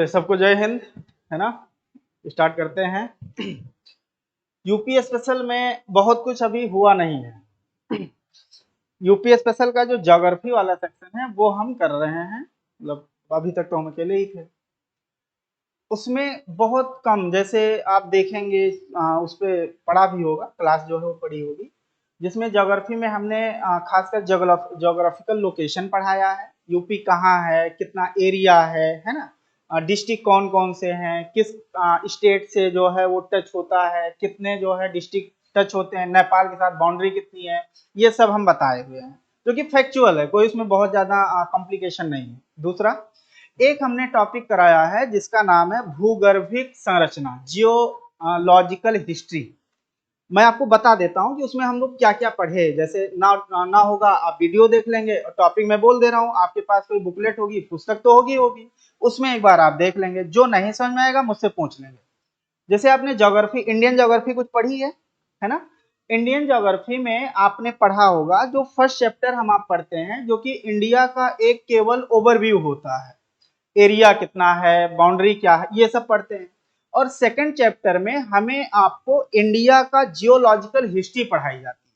सबको जय हिंद, है ना। स्टार्ट करते हैं। यूपी स्पेशल में बहुत कुछ अभी हुआ नहीं है। यूपी स्पेशल का जो ज्योग्राफी वाला सेक्शन है वो हम कर रहे हैं, मतलब अभी तक तो हम अकेले ही थे। उसमें बहुत कम, जैसे आप देखेंगे उस पर पढ़ा भी होगा, क्लास जो है वो पढ़ी होगी, जिसमें ज्योग्राफी में हमने खासकर ज्योग्राफिकल लोकेशन पढ़ाया है। यूपी कहाँ है, कितना एरिया है ना, डिस्ट्रिक्ट कौन कौन से हैं, किस स्टेट से जो है वो टच होता है, कितने जो है डिस्ट्रिक्ट टच होते हैं, नेपाल के साथ बाउंड्री कितनी है, ये सब हम बताए हुए हैं, जो कि फैक्चुअल है, कोई उसमें बहुत ज्यादा कॉम्प्लिकेशन नहीं है। दूसरा एक हमने टॉपिक कराया है जिसका नाम है भूगर्भिक संरचना, जियोलॉजिकल हिस्ट्री। मैं आपको बता देता हूं कि उसमें हम लोग क्या क्या पढ़े, जैसे ना होगा आप वीडियो देख लेंगे, और टॉपिक मैं बोल दे रहा हूं, आपके पास कोई बुकलेट होगी, पुस्तक तो होगी, उसमें एक बार आप देख लेंगे, जो नहीं समझ में आएगा मुझसे पूछ लेंगे। जैसे आपने ज्योग्राफी, इंडियन ज्योग्राफी कुछ पढ़ी है ना। इंडियन ज्योग्राफी में आपने पढ़ा होगा, जो फर्स्ट चैप्टर हम आप पढ़ते हैं, जो कि इंडिया का एक केवल ओवरव्यू होता है, एरिया कितना है, बाउंड्री क्या है, ये सब पढ़ते हैं। और सेकंड चैप्टर में हमें आपको इंडिया का जियोलॉजिकल हिस्ट्री पढ़ाई जाती है।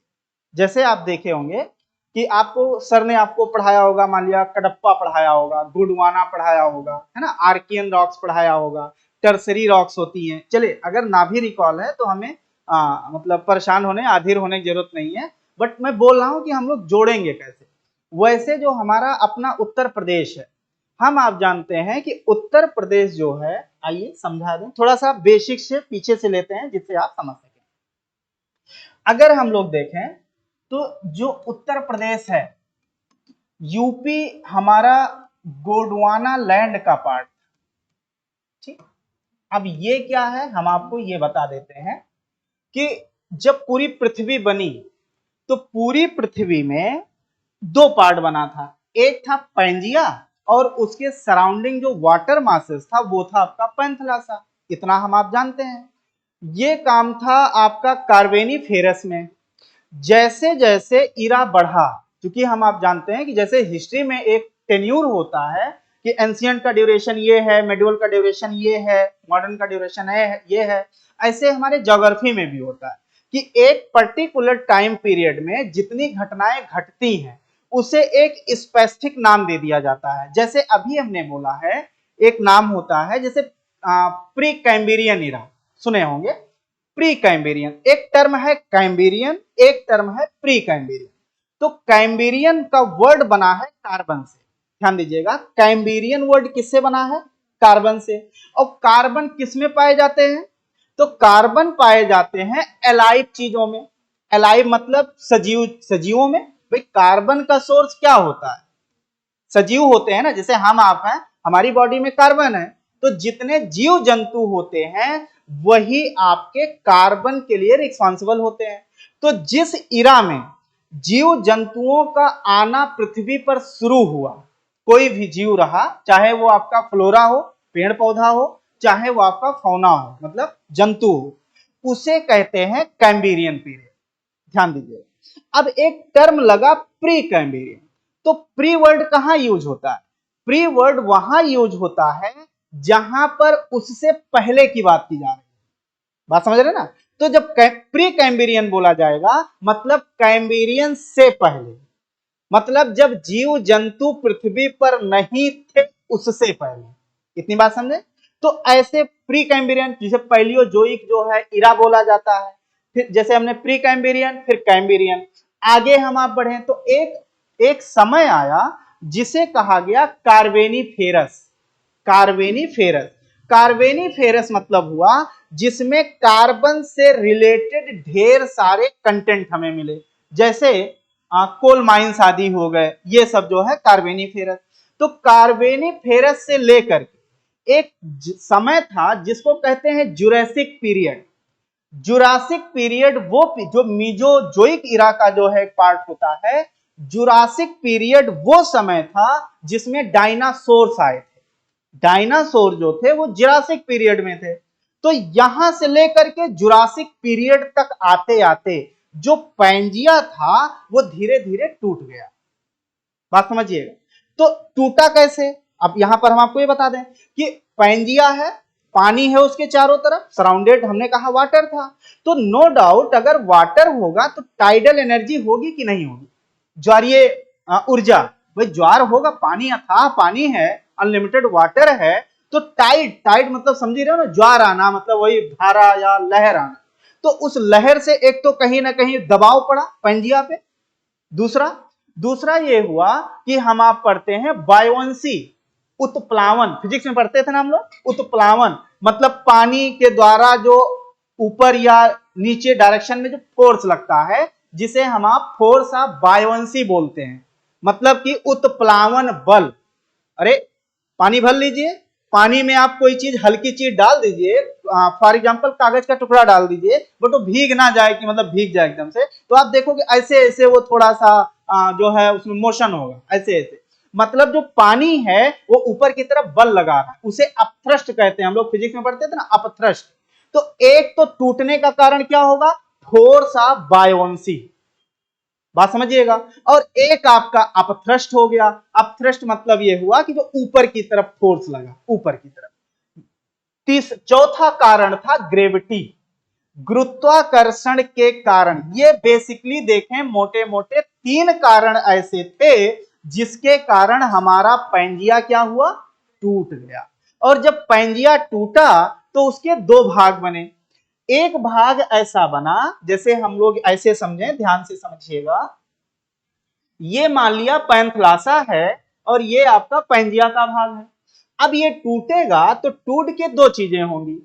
जैसे आप देखे होंगे कि आपको सर ने आपको पढ़ाया होगा, मान लिया कडप्पा पढ़ाया होगा, गुडवाना पढ़ाया होगा, है ना, आर्कियन रॉक्स पढ़ाया होगा, टर्सरी रॉक्स होती हैं। चलिए, अगर ना भी रिकॉल है तो हमें मतलब परेशान होने, आधीर होने की जरूरत नहीं है, बट मैं बोल रहा हूं कि हम लोग जोड़ेंगे कैसे। वैसे जो हमारा अपना उत्तर प्रदेश है, हम आप जानते हैं कि उत्तर प्रदेश जो है, आइए समझा दें, थोड़ा सा बेसिक से पीछे से लेते हैं जिससे आप समझ सकें। अगर हम लोग देखें तो जो उत्तर प्रदेश है, यूपी हमारा गोंडवाना लैंड का पार्ट, ठीक। अब ये क्या है, हम आपको ये बता देते हैं कि जब पूरी पृथ्वी बनी तो पूरी पृथ्वी में दो पार्ट बना था। एक था पैंजिया, और उसके सराउंडिंग जो वाटर मासेस था वो था आपका पैंथलासा। इतना हम आप जानते हैं। ये काम था आपका कार्बेनिफेरस में। जैसे जैसे इरा बढ़ा, क्योंकि हम आप जानते हैं कि जैसे हिस्ट्री में एक टेन्यूर होता है कि एंशिएंट का ड्यूरेशन ये है, मेडिवल का ड्यूरेशन ये है, मॉडर्न का ड्यूरेशन है ये है, ऐसे हमारे ज्योग्राफी में भी होता है कि एक पर्टिकुलर टाइम पीरियड में जितनी घटनाएं घटती हैं उसे एक स्पेसिफिक नाम दे दिया जाता है। जैसे अभी हमने बोला है, एक नाम होता है, जैसे प्री कैम्ब्रियन इरा सुने होंगे। प्री कैम्ब्रियन एक टर्म है, कैम्ब्रियन एक टर्म है प्री कैम्ब्रियन। तो कैम्ब्रियन का वर्ड बना है कार्बन से। ध्यान दीजिएगा, कैम्ब्रियन वर्ड किससे बना है? कार्बन से। और कार्बन किस में पाए जाते हैं? तो कार्बन पाए जाते हैं एलाइव चीजों में। एलाइव मतलब सजीव, सजीवों में। भाई कार्बन का सोर्स क्या होता है? सजीव होते हैं ना, जैसे हम आप हैं, हमारी बॉडी में कार्बन है, तो जितने जीव जंतु होते हैं वही आपके कार्बन के लिए रिस्पॉन्सिबल होते हैं। तो जिस इरा में जीव जंतुओं का आना पृथ्वी पर शुरू हुआ, कोई भी जीव रहा, चाहे वो आपका फ्लोरा हो, पेड़ पौधा हो, चाहे वो आपका फौना हो, मतलब जंतु हो, उसे कहते हैं कैम्ब्रियन पीरियड। ध्यान दीजिए। अब एक टर्म लगा प्री कैम्ब्रियन। तो प्री वर्ड कहां यूज होता है? प्री वर्ड वहां यूज होता है जहां पर उससे पहले की बात की जा रही है। बात समझ रहे ना? तो जब प्री कैम्ब्रियन बोला जाएगा, मतलब कैम्ब्रियन से पहले, मतलब जब जीव जंतु पृथ्वी पर नहीं थे उससे पहले। इतनी बात समझे? तो ऐसे प्री कैम्ब्रियन, जिसे पैलियोजोइक जो है इरा बोला जाता है, फिर जैसे हमने प्री कैम्ब्रियन, फिर कैम्ब्रियन, आगे हम आप बढ़े तो एक समय आया जिसे कहा गया कार्बेनिफेरस। कार्बेनिफेरस, कार्बेनिफेरस मतलब हुआ जिसमें कार्बन से रिलेटेड ढेर सारे कंटेंट हमें मिले, जैसे कोल माइंस आदि हो गए, ये सब जो है कार्बेनिफेरस। तो कार्बेनिफेरस से लेकर एक समय था जिसको कहते हैं जुरासिक पीरियड। जुरासिक पीरियड वो जो मीजोजोइक इरा का जो है पार्ट होता है। जुरासिक पीरियड वो समय था जिसमें डायनासोर्स आए थे। डायनासोर जो थे वो जुरासिक पीरियड में थे। तो यहां से लेकर के जुरासिक पीरियड तक आते आते जो पैंजिया था वो धीरे धीरे टूट गया। बात समझिएगा। तो टूटा कैसे? अब यहां पर हम आपको ये बता दें कि पैंजिया है, पानी है उसके चारों तरफ, सराउंडेड हमने कहा वाटर था, तो नो डाउट अगर वाटर होगा तो टाइडल एनर्जी होगी कि नहीं होगी, ज्वारीय ऊर्जा, भाई ज्वार होगा, पानी अथाह पानी है, अनलिमिटेड वाटर है, तो टाइड मतलब समझ रहे हो ना, ज्वार आना मतलब वही धारा या लहर आना, तो उस लहर से एक तो कहीं ना कहीं दबाव पड़ा पैंजिया पे, दूसरा ये हुआ कि हम आप पढ़ते हैं बायोंसी, उत्प्लावन, फिजिक्स में पढ़ते थे ना हम लोग, उत्प्लावन मतलब पानी के द्वारा जो ऊपर या नीचे डायरेक्शन में जो फोर्स लगता है, जिसे हम आप फोर्स ऑफ बायोंसी बोलते हैं, मतलब कि उत्प्लावन बल। अरे पानी भर लीजिए, पानी में आप कोई चीज हल्की चीज डाल दीजिए, फॉर एग्जांपल कागज का टुकड़ा डाल दीजिए, बट वो भीग ना जाए कि मतलब भीग जाए एकदम से, तो आप देखोगे ऐसे ऐसे वो थोड़ा सा जो है उसमें मोशन होगा, ऐसे ऐसे, मतलब जो पानी है वो ऊपर की तरफ बल लगा रहा है, उसे अपथ्रस्ट कहते हैं, हम लोग फिजिक्स में पढ़ते थे ना अपथ्रस्ट। तो एक तो टूटने का कारण क्या होगा, फोर्स ऑफ बायोंसी, बात समझिएगा, और एक आपका अपथ्रस्ट हो गया, अपथ्रस्ट मतलब ये हुआ कि जो ऊपर की तरफ फोर्स लगा, ऊपर की तरफ। चौथा कारण था ग्रेविटी, गुरुत्वाकर्षण के कारण। ये बेसिकली देखें मोटे मोटे 3 कारण ऐसे थे जिसके कारण हमारा पैंजिया क्या हुआ, टूट गया। और जब पैंजिया टूटा तो उसके 2 भाग बने, एक भाग ऐसा बना, जैसे हम लोग ऐसे समझें, ध्यान से समझिएगा, ये मान लिया पैंथलासा है और ये आपका पैंजिया का भाग है। अब ये टूटेगा तो टूट के 2 चीजें होंगी,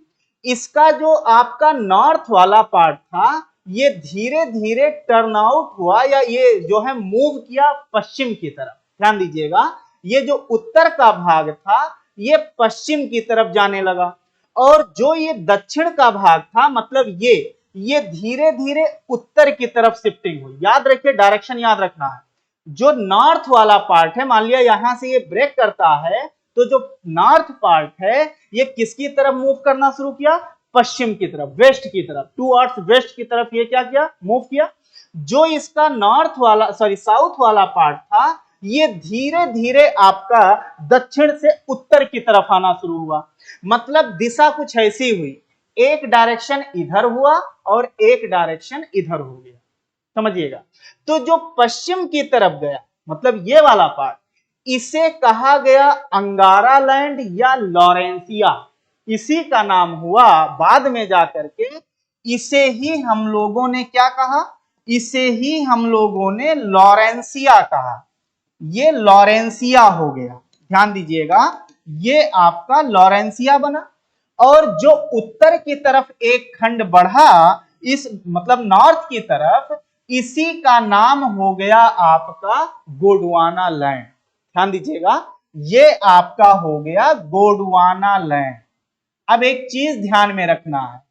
इसका जो आपका नॉर्थ वाला पार्ट था ये धीरे धीरे टर्न आउट हुआ, या ये जो है मूव किया पश्चिम की तरफ। ध्यान दीजिएगा, ये जो उत्तर का भाग था ये पश्चिम की तरफ जाने लगा, और जो ये दक्षिण का भाग था मतलब ये धीरे धीरे उत्तर की तरफ शिफ्टिंग हुई। याद रखिए, डायरेक्शन याद रखना है। जो नॉर्थ वाला पार्ट है, मान लिया यहां से ये ब्रेक करता है, तो जो नॉर्थ पार्ट है ये किसकी तरफ मूव करना शुरू किया, पश्चिम की तरफ, वेस्ट की तरफ, टुवर्ड्स वेस्ट की तरफ ये क्या किया, मूव किया। जो इसका नॉर्थ वाला साउथ वाला पार्ट था ये धीरे धीरे आपका दक्षिण से उत्तर की तरफ आना शुरू हुआ, मतलब दिशा कुछ ऐसी हुई, एक डायरेक्शन इधर हुआ और एक डायरेक्शन इधर हो गया, समझिएगा। तो जो पश्चिम की तरफ गया मतलब ये वाला पार्ट, इसे कहा गया अंगारा लैंड या लॉरेंसिया, इसी का नाम हुआ बाद में जाकर के, इसे ही हम लोगों ने क्या कहा, इसे ही हम लोगों ने लॉरेंसिया कहा, ये लॉरेंसिया हो गया। ध्यान दीजिएगा, ये आपका लॉरेंसिया बना, और जो उत्तर की तरफ एक खंड बढ़ा, इस मतलब नॉर्थ की तरफ, इसी का नाम हो गया आपका गोंडवाना लैंड। ध्यान दीजिएगा, ये आपका हो गया गोंडवाना लैंड। अब एक चीज ध्यान में रखना है,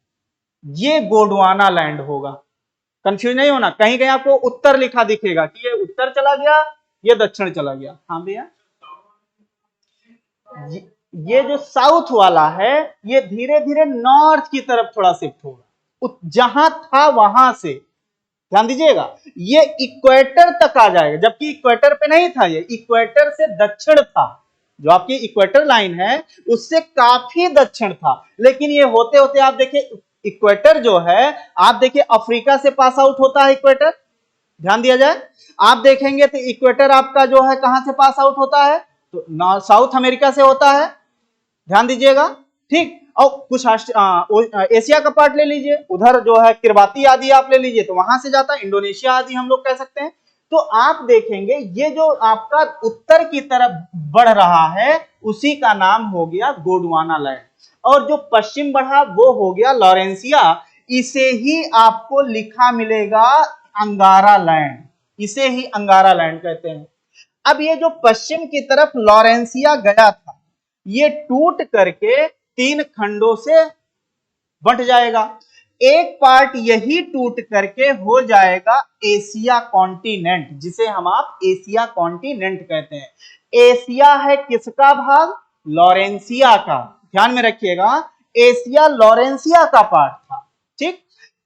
ये गोंडवाना लैंड होगा, कंफ्यूज नहीं होना, कहीं कहीं आपको उत्तर लिखा दिखेगा कि ये उत्तर चला गया, ये दक्षिण चला गया। हाँ भैया, ये जो साउथ वाला है ये धीरे धीरे नॉर्थ की तरफ थोड़ा शिफ्ट होगा, जहां था वहां से, ध्यान दीजिएगा, ये इक्वेटर तक आ जाएगा, जबकि इक्वेटर पे नहीं था, ये इक्वेटर से दक्षिण था, जो आपकी इक्वेटर लाइन है उससे काफी दक्षिण था, लेकिन ये होते होते आप देखिए इक्वेटर जो है, आप देखिए अफ्रीका से पास आउट होता है इक्वेटर, ध्यान दिया जाए, आप देखेंगे तो इक्वेटर आपका जो है कहां से पास आउट होता है, तो साउथ अमेरिका से होता है, ध्यान दीजिएगा, ठीक। और कुछ एशिया का पार्ट ले लीजिए, उधर जो है किरबाती आदि आप ले लीजिए तो वहां से जाता है, इंडोनेशिया आदि हम लोग कह सकते हैं। तो आप देखेंगे ये जो आपका उत्तर की तरफ बढ़ रहा है उसी का नाम हो गया गोंडवाना लैंड, और जो पश्चिम बढ़ा वो हो गया लॉरेंसिया, इसे ही आपको लिखा मिलेगा अंगारा लैंड, इसे ही अंगारा लैंड कहते हैं। अब ये जो पश्चिम की तरफ लॉरेंसिया गया था ये टूट करके 3 खंडों से बंट जाएगा, एक पार्ट यही टूट करके हो जाएगा एशिया कॉन्टिनेंट, जिसे हम आप एशिया कॉन्टिनेंट कहते हैं। एशिया है किसका भाग, लॉरेंसिया का, ध्यान में रखिएगा, एशिया लॉरेंसिया का पार्ट था, ठीक।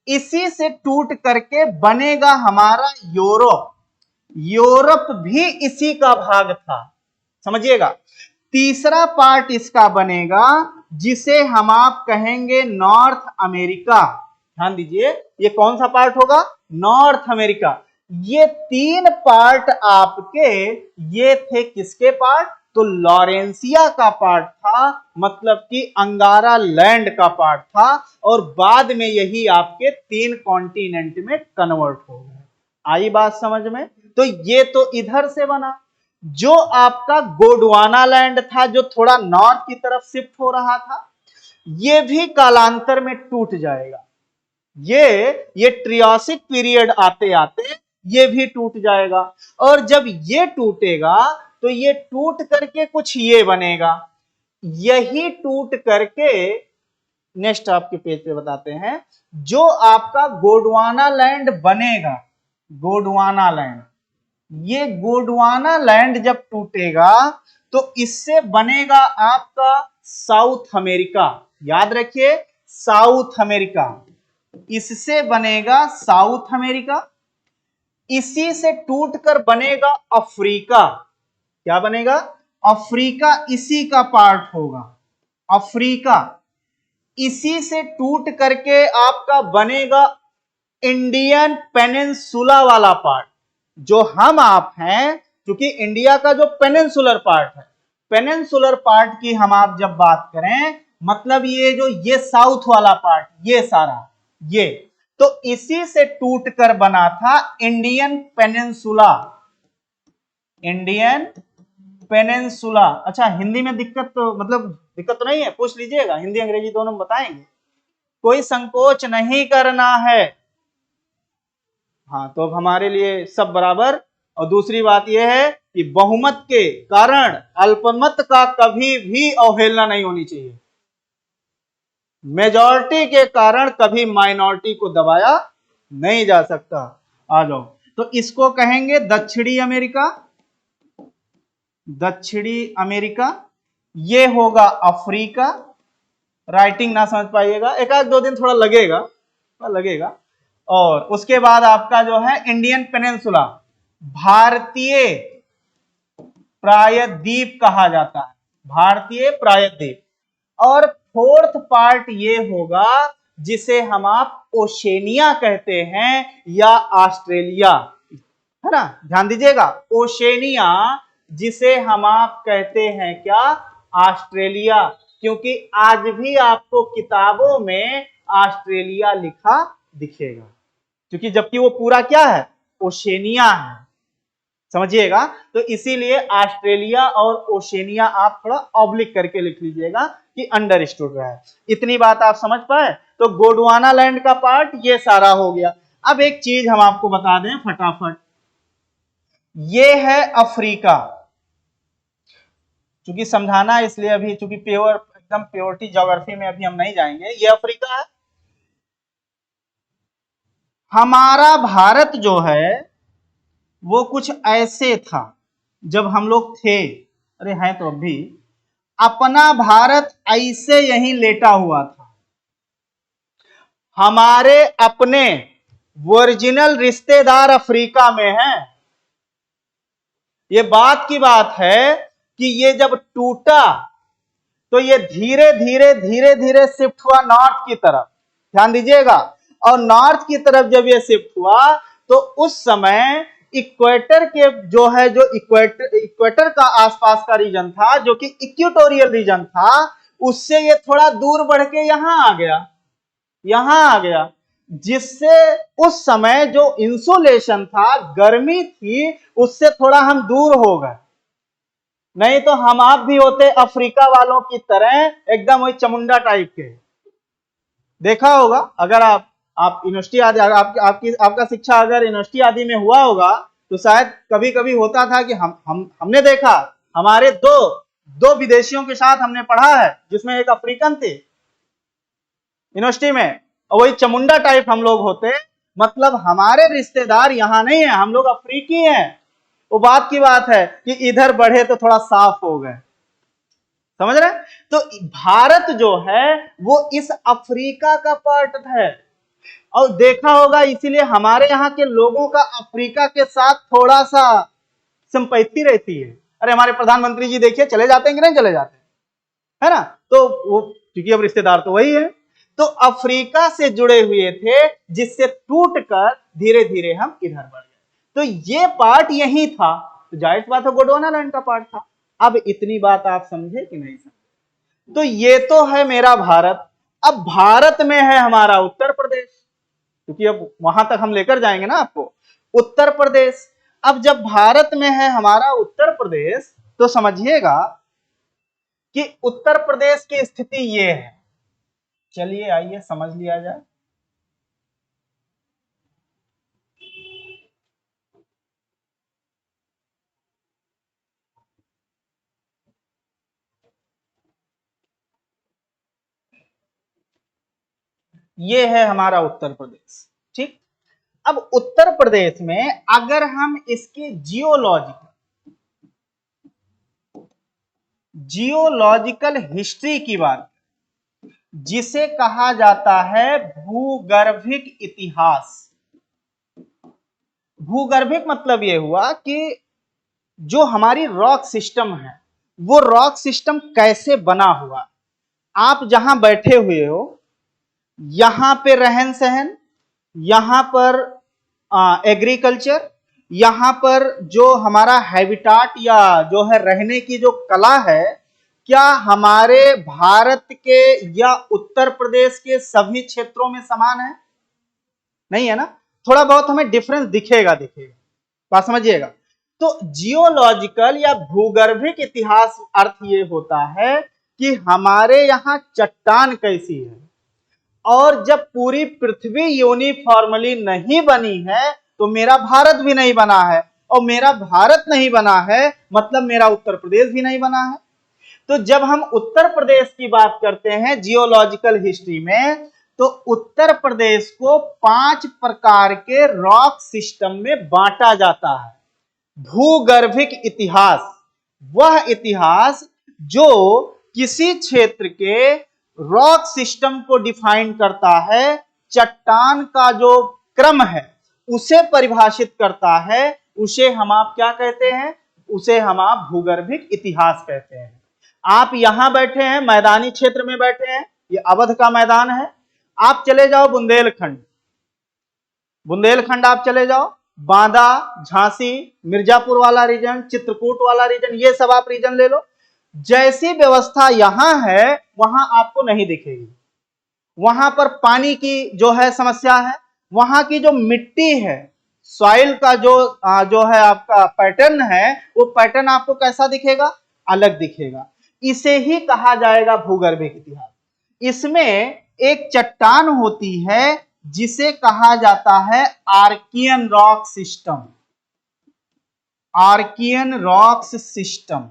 इसी से टूट करके बनेगा हमारा यूरोप, यूरोप भी इसी का भाग था, समझिएगा। तीसरा पार्ट इसका बनेगा जिसे हम आप कहेंगे नॉर्थ अमेरिका। ध्यान दीजिए, ये कौन सा पार्ट होगा? North America. ये तीन पार्ट आपके ये थे किसके पार्ट? तो लॉरेंसिया का पार्ट था, मतलब कि अंगारा लैंड का पार्ट था, और बाद में यही आपके तीन कॉन्टिनेंट में कन्वर्ट हो गए। आई बात समझ में? तो ये तो इधर से बना। जो आपका गोंडवाना लैंड था जो थोड़ा नॉर्थ की तरफ शिफ्ट हो रहा था, ये भी कालांतर में टूट जाएगा। ये ट्रियासिक पीरियड आते आते ये भी टूट जाएगा, और जब ये टूटेगा तो ये टूट करके कुछ ये बनेगा। यही टूट करके नेक्स्ट आपके पेज पे बताते हैं, जो आपका गोंडवाना लैंड बनेगा, गोंडवाना लैंड, ये गोंडवाना लैंड जब टूटेगा तो इससे बनेगा आपका साउथ अमेरिका। याद रखिए, साउथ अमेरिका, इससे बनेगा साउथ अमेरिका। इसी से टूटकर बनेगा अफ्रीका। क्या बनेगा? अफ्रीका इसी का पार्ट होगा, अफ्रीका। इसी से टूट करके आपका बनेगा इंडियन पेनिनसुला वाला पार्ट, जो हम आप हैं, क्योंकि इंडिया का जो पेनिनसुलर पार्ट है, पेनिनसुलर पार्ट की हम आप जब बात करें, मतलब ये जो ये साउथ वाला पार्ट, ये सारा ये, तो इसी से टूटकर बना था इंडियन पेनिनसुला, इंडियन पेनिनसुला। अच्छा, हिंदी में दिक्कत तो मतलब दिक्कत तो नहीं है? पूछ लीजिएगा, हिंदी अंग्रेजी दोनों बताएंगे, कोई संकोच नहीं करना है। हाँ, तो अब हमारे लिए सब बराबर। और दूसरी बात यह है कि बहुमत के कारण अल्पमत का कभी भी अवहेलना नहीं होनी चाहिए। मेजॉरिटी के कारण कभी माइनॉरिटी को दबाया नहीं जा सकता। आ जाओ, तो इसको कहेंगे दक्षिणी अमेरिका, दक्षिणी अमेरिका। ये होगा अफ्रीका। राइटिंग ना समझ पाइएगा, एक आध दो दिन थोड़ा लगेगा। और उसके बाद आपका जो है इंडियन पेनिनसुला, भारतीय प्रायद्वीप कहा जाता है, भारतीय प्रायद्वीप। और फोर्थ पार्ट ये होगा जिसे हम आप ओशेनिया कहते हैं या ऑस्ट्रेलिया, है ना? ध्यान दीजिएगा, ओशेनिया जिसे हम आप कहते हैं क्या? ऑस्ट्रेलिया। क्योंकि आज भी आपको किताबों में ऑस्ट्रेलिया लिखा दिखेगा, क्योंकि जबकि वो पूरा क्या है? ओशेनिया है, समझिएगा। तो इसीलिए ऑस्ट्रेलिया और ओशेनिया आप थोड़ा ऑब्लिक करके लिख लीजिएगा कि अंडरस्टूड रहे। इतनी बात आप समझ पाए? तो गोंडवाना लैंड का पार्ट ये सारा हो गया। अब एक चीज हम आपको बता दें फटाफट, ये है अफ्रीका। चूंकि समझाना इसलिए अभी, चूंकि प्योर एकदम प्योरिटी ज्योग्राफी में अभी हम नहीं जाएंगे। ये अफ्रीका है। हमारा भारत जो है वो कुछ ऐसे था जब हम लोग थे, अरे हैं तो अभी, अपना भारत ऐसे यहीं लेटा हुआ था। हमारे अपने ओरिजिनल रिश्तेदार अफ्रीका में हैं। ये बात की बात है कि ये जब टूटा तो ये धीरे धीरे शिफ्ट हुआ नॉर्थ की तरफ। ध्यान दीजिएगा, और नॉर्थ की तरफ जब ये शिफ्ट हुआ तो उस समय इक्वेटर के जो है, जो इक्वेटर का आसपास का रीजन था, जो कि इक्वेटोरियल रीजन था, उससे ये थोड़ा दूर बढ़ के यहां आ गया, जिससे उस समय जो इंसुलेशन था, गर्मी थी, उससे थोड़ा हम दूर हो गए। नहीं तो हम आप भी होते अफ्रीका वालों की तरह एकदम वही चमुंडा टाइप के। देखा होगा अगर आप यूनिवर्सिटी आदि, आपका शिक्षा अगर यूनिवर्सिटी आदि में हुआ होगा तो शायद कभी कभी होता था कि हमने देखा, हमारे दो विदेशियों के साथ हमने पढ़ा है, जिसमें एक अफ्रीकन थे यूनिवर्सिटी में, और वही चमुंडा टाइप हम लोग होते, मतलब हमारे रिश्तेदार यहां नहीं है, हम लोग अफ्रीकी हैं। वो बात की बात है कि इधर बढ़े तो थोड़ा साफ हो गए, समझ रहे? तो भारत जो है वो इस अफ्रीका का पार्ट है। और देखा होगा, इसीलिए हमारे यहाँ के लोगों का अफ्रीका के साथ थोड़ा सा सिंपैथी रहती है। अरे हमारे प्रधानमंत्री जी देखिए चले जाते हैं कि नहीं चले जाते, है ना। तो वो क्योंकि अब रिश्तेदार तो वही है, तो अफ्रीका से जुड़े हुए थे, जिससे टूटकर धीरे धीरे हम इधर बढ़ गए। तो ये पार्ट यही था, तो जाहिर सी बात है गोंडवाना लैंड का पार्ट था। अब इतनी बात आप समझे कि नहीं समझे। तो ये तो है मेरा भारत। अब भारत में है हमारा उत्तर प्रदेश, क्योंकि अब वहां तक हम लेकर जाएंगे ना आपको। उत्तर प्रदेश, अब जब भारत में है हमारा उत्तर प्रदेश, तो समझिएगा कि उत्तर प्रदेश की स्थिति ये है। चलिए आइए समझ लिया जाए। ये है हमारा उत्तर प्रदेश, ठीक। अब उत्तर प्रदेश में अगर हम इसकी जियोलॉजिकल हिस्ट्री की बात, जिसे कहा जाता है भूगर्भिक इतिहास। भूगर्भिक मतलब यह हुआ कि जो हमारी रॉक सिस्टम है, वो रॉक सिस्टम कैसे बना हुआ। आप जहां बैठे हुए हो, यहां पे रहन सहन, यहां पर एग्रीकल्चर, यहां पर जो हमारा हैबिटाट या जो है रहने की जो कला है, क्या हमारे भारत के या उत्तर प्रदेश के सभी क्षेत्रों में समान है? नहीं है ना, थोड़ा बहुत हमें डिफरेंस दिखेगा। बात समझिएगा। तो जियोलॉजिकल या भूगर्भिक इतिहास अर्थ ये होता है कि हमारे यहां चट्टान कैसी है, और जब पूरी पृथ्वी यूनिफॉर्मली नहीं बनी है तो मेरा भारत भी नहीं बना है, और मेरा भारत नहीं बना है मतलब मेरा उत्तर प्रदेश भी नहीं बना है। तो जब हम उत्तर प्रदेश की बात करते हैं जियोलॉजिकल हिस्ट्री में, तो उत्तर प्रदेश को 5 प्रकार के रॉक सिस्टम में बांटा जाता है। भूगर्भिक इतिहास, वह इतिहास जो किसी क्षेत्र के रॉक सिस्टम को डिफाइन करता है, चट्टान का जो क्रम है उसे परिभाषित करता है, उसे हम आप क्या कहते हैं, उसे हम आप भूगर्भिक इतिहास कहते हैं। आप यहां बैठे हैं, मैदानी क्षेत्र में बैठे हैं, ये अवध का मैदान है। आप चले जाओ बुंदेलखंड, बुंदेलखंड आप चले जाओ, बांदा, झांसी, मिर्जापुर वाला रीजन, चित्रकूट वाला रीजन, ये सब आप रीजन ले लो। जैसी व्यवस्था यहां है वहां आपको नहीं दिखेगी। वहां पर पानी की जो है समस्या है, वहां की जो मिट्टी है, सॉइल का जो है आपका पैटर्न है, वो पैटर्न आपको कैसा दिखेगा, अलग दिखेगा। इसे ही कहा जाएगा भूगर्भिक इतिहास। इसमें एक चट्टान होती है जिसे कहा जाता है Archean rock system. Archean rocks system,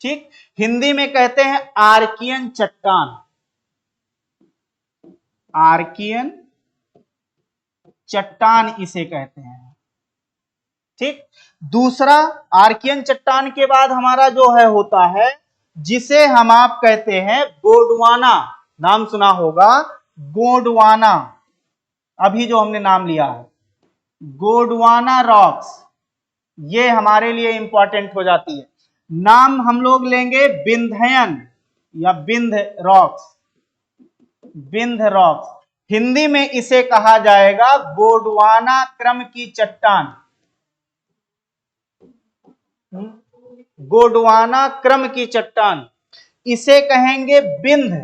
ठीक। हिंदी में कहते हैं आर्कियन चट्टान, आर्कियन चट्टान इसे कहते हैं, ठीक। दूसरा, आर्कियन चट्टान के बाद हमारा जो है होता है, जिसे हम आप कहते हैं गोंडवाना। नाम सुना होगा गोंडवाना, अभी जो हमने नाम लिया है गोंडवाना रॉक्स, ये हमारे लिए इंपॉर्टेंट हो जाती है। नाम हम लोग लेंगे विंध्यन या विंध्य रॉक्स, विंध्य रॉक्स। हिंदी में इसे कहा जाएगा गोंडवाना क्रम की चट्टान, गोंडवाना क्रम की चट्टान, इसे कहेंगे विंध्य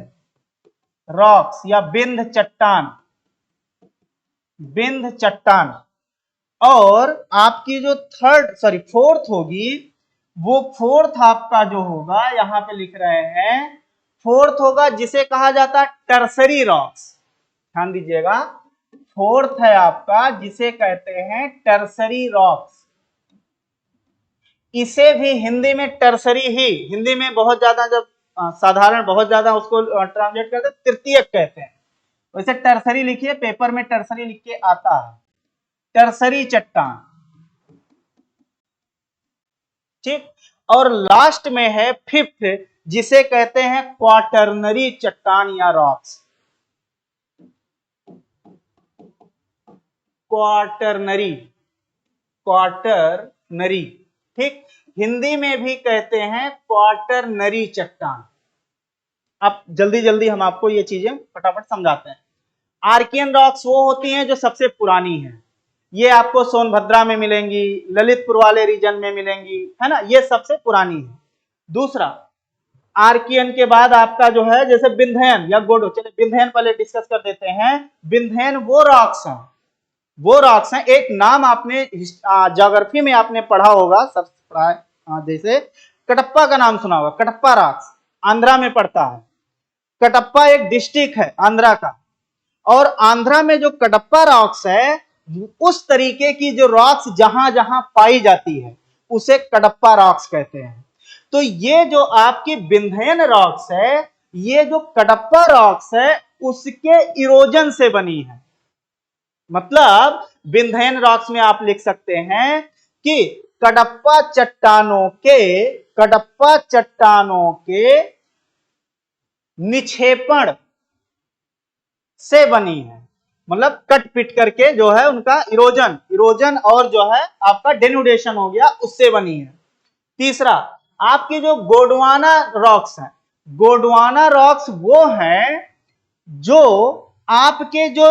रॉक्स या विंध्य चट्टान, विंध्य चट्टान। और आपकी जो फोर्थ होगी, वो फोर्थ आपका जो होगा, यहां पे लिख रहे हैं, फोर्थ होगा जिसे कहा जाता है टर्सरी रॉक्स। ध्यान दीजिएगा, फोर्थ है आपका जिसे कहते हैं टर्सरी रॉक्स। इसे भी हिंदी में टर्सरी ही, हिंदी में बहुत ज्यादा जब साधारण बहुत ज्यादा उसको ट्रांसलेट करते हैं तृतीयक कहते हैं, वैसे टर्सरी लिखिए, पेपर में टर्सरी लिख के आता है, टर्सरी चट्टान, ठीक। और लास्ट में है फिफ्थ, जिसे कहते हैं क्वाटरनरी चट्टान या रॉक्स, क्वाटरनरी, क्वाटरनरी, ठीक, हिंदी में भी कहते हैं क्वाटरनरी चट्टान। अब जल्दी जल्दी हम आपको ये चीजें फटाफट समझाते हैं। आर्कियन रॉक्स वो होती हैं जो सबसे पुरानी हैं, ये आपको सोनभद्रा में मिलेंगी, ललितपुर वाले रीजन में मिलेंगी, है ना, ये सबसे पुरानी है। दूसरा, आर्कियन के बाद आपका जो है जैसे विंध्यन या गोडो, चलिए विंध्यन पहले डिस्कस कर देते हैं। विंध्यन वो रॉक्स हैं, एक नाम आपने ज्योग्राफी में आपने पढ़ा होगा, सब पढ़ा है, जैसे कटप्पा का नाम सुना होगा, कटप्पा रॉक्स आंध्रा में पड़ता है। कटप्पा एक डिस्ट्रिक्ट है आंध्रा का, और आंध्रा में जो कटप्पा रॉक्स है, उस तरीके की जो रॉक्स जहां जहां पाई जाती है उसे कटप्पा रॉक्स कहते हैं। तो ये जो आपकी विंध्यन रॉक्स है, ये जो कडप्पा रॉक्स है उसके इरोजन से बनी है। मतलब विंध्यन रॉक्स में आप लिख सकते हैं कि कडप्पा चट्टानों के निक्षेपण से बनी है। मतलब कट पिट करके जो है उनका इरोजन और जो है आपका डेनुडेशन हो गया, उससे बनी है। तीसरा, आपकी जो गोंडवाना रॉक्स है, गोंडवाना रॉक्स वो हैं जो आपके जो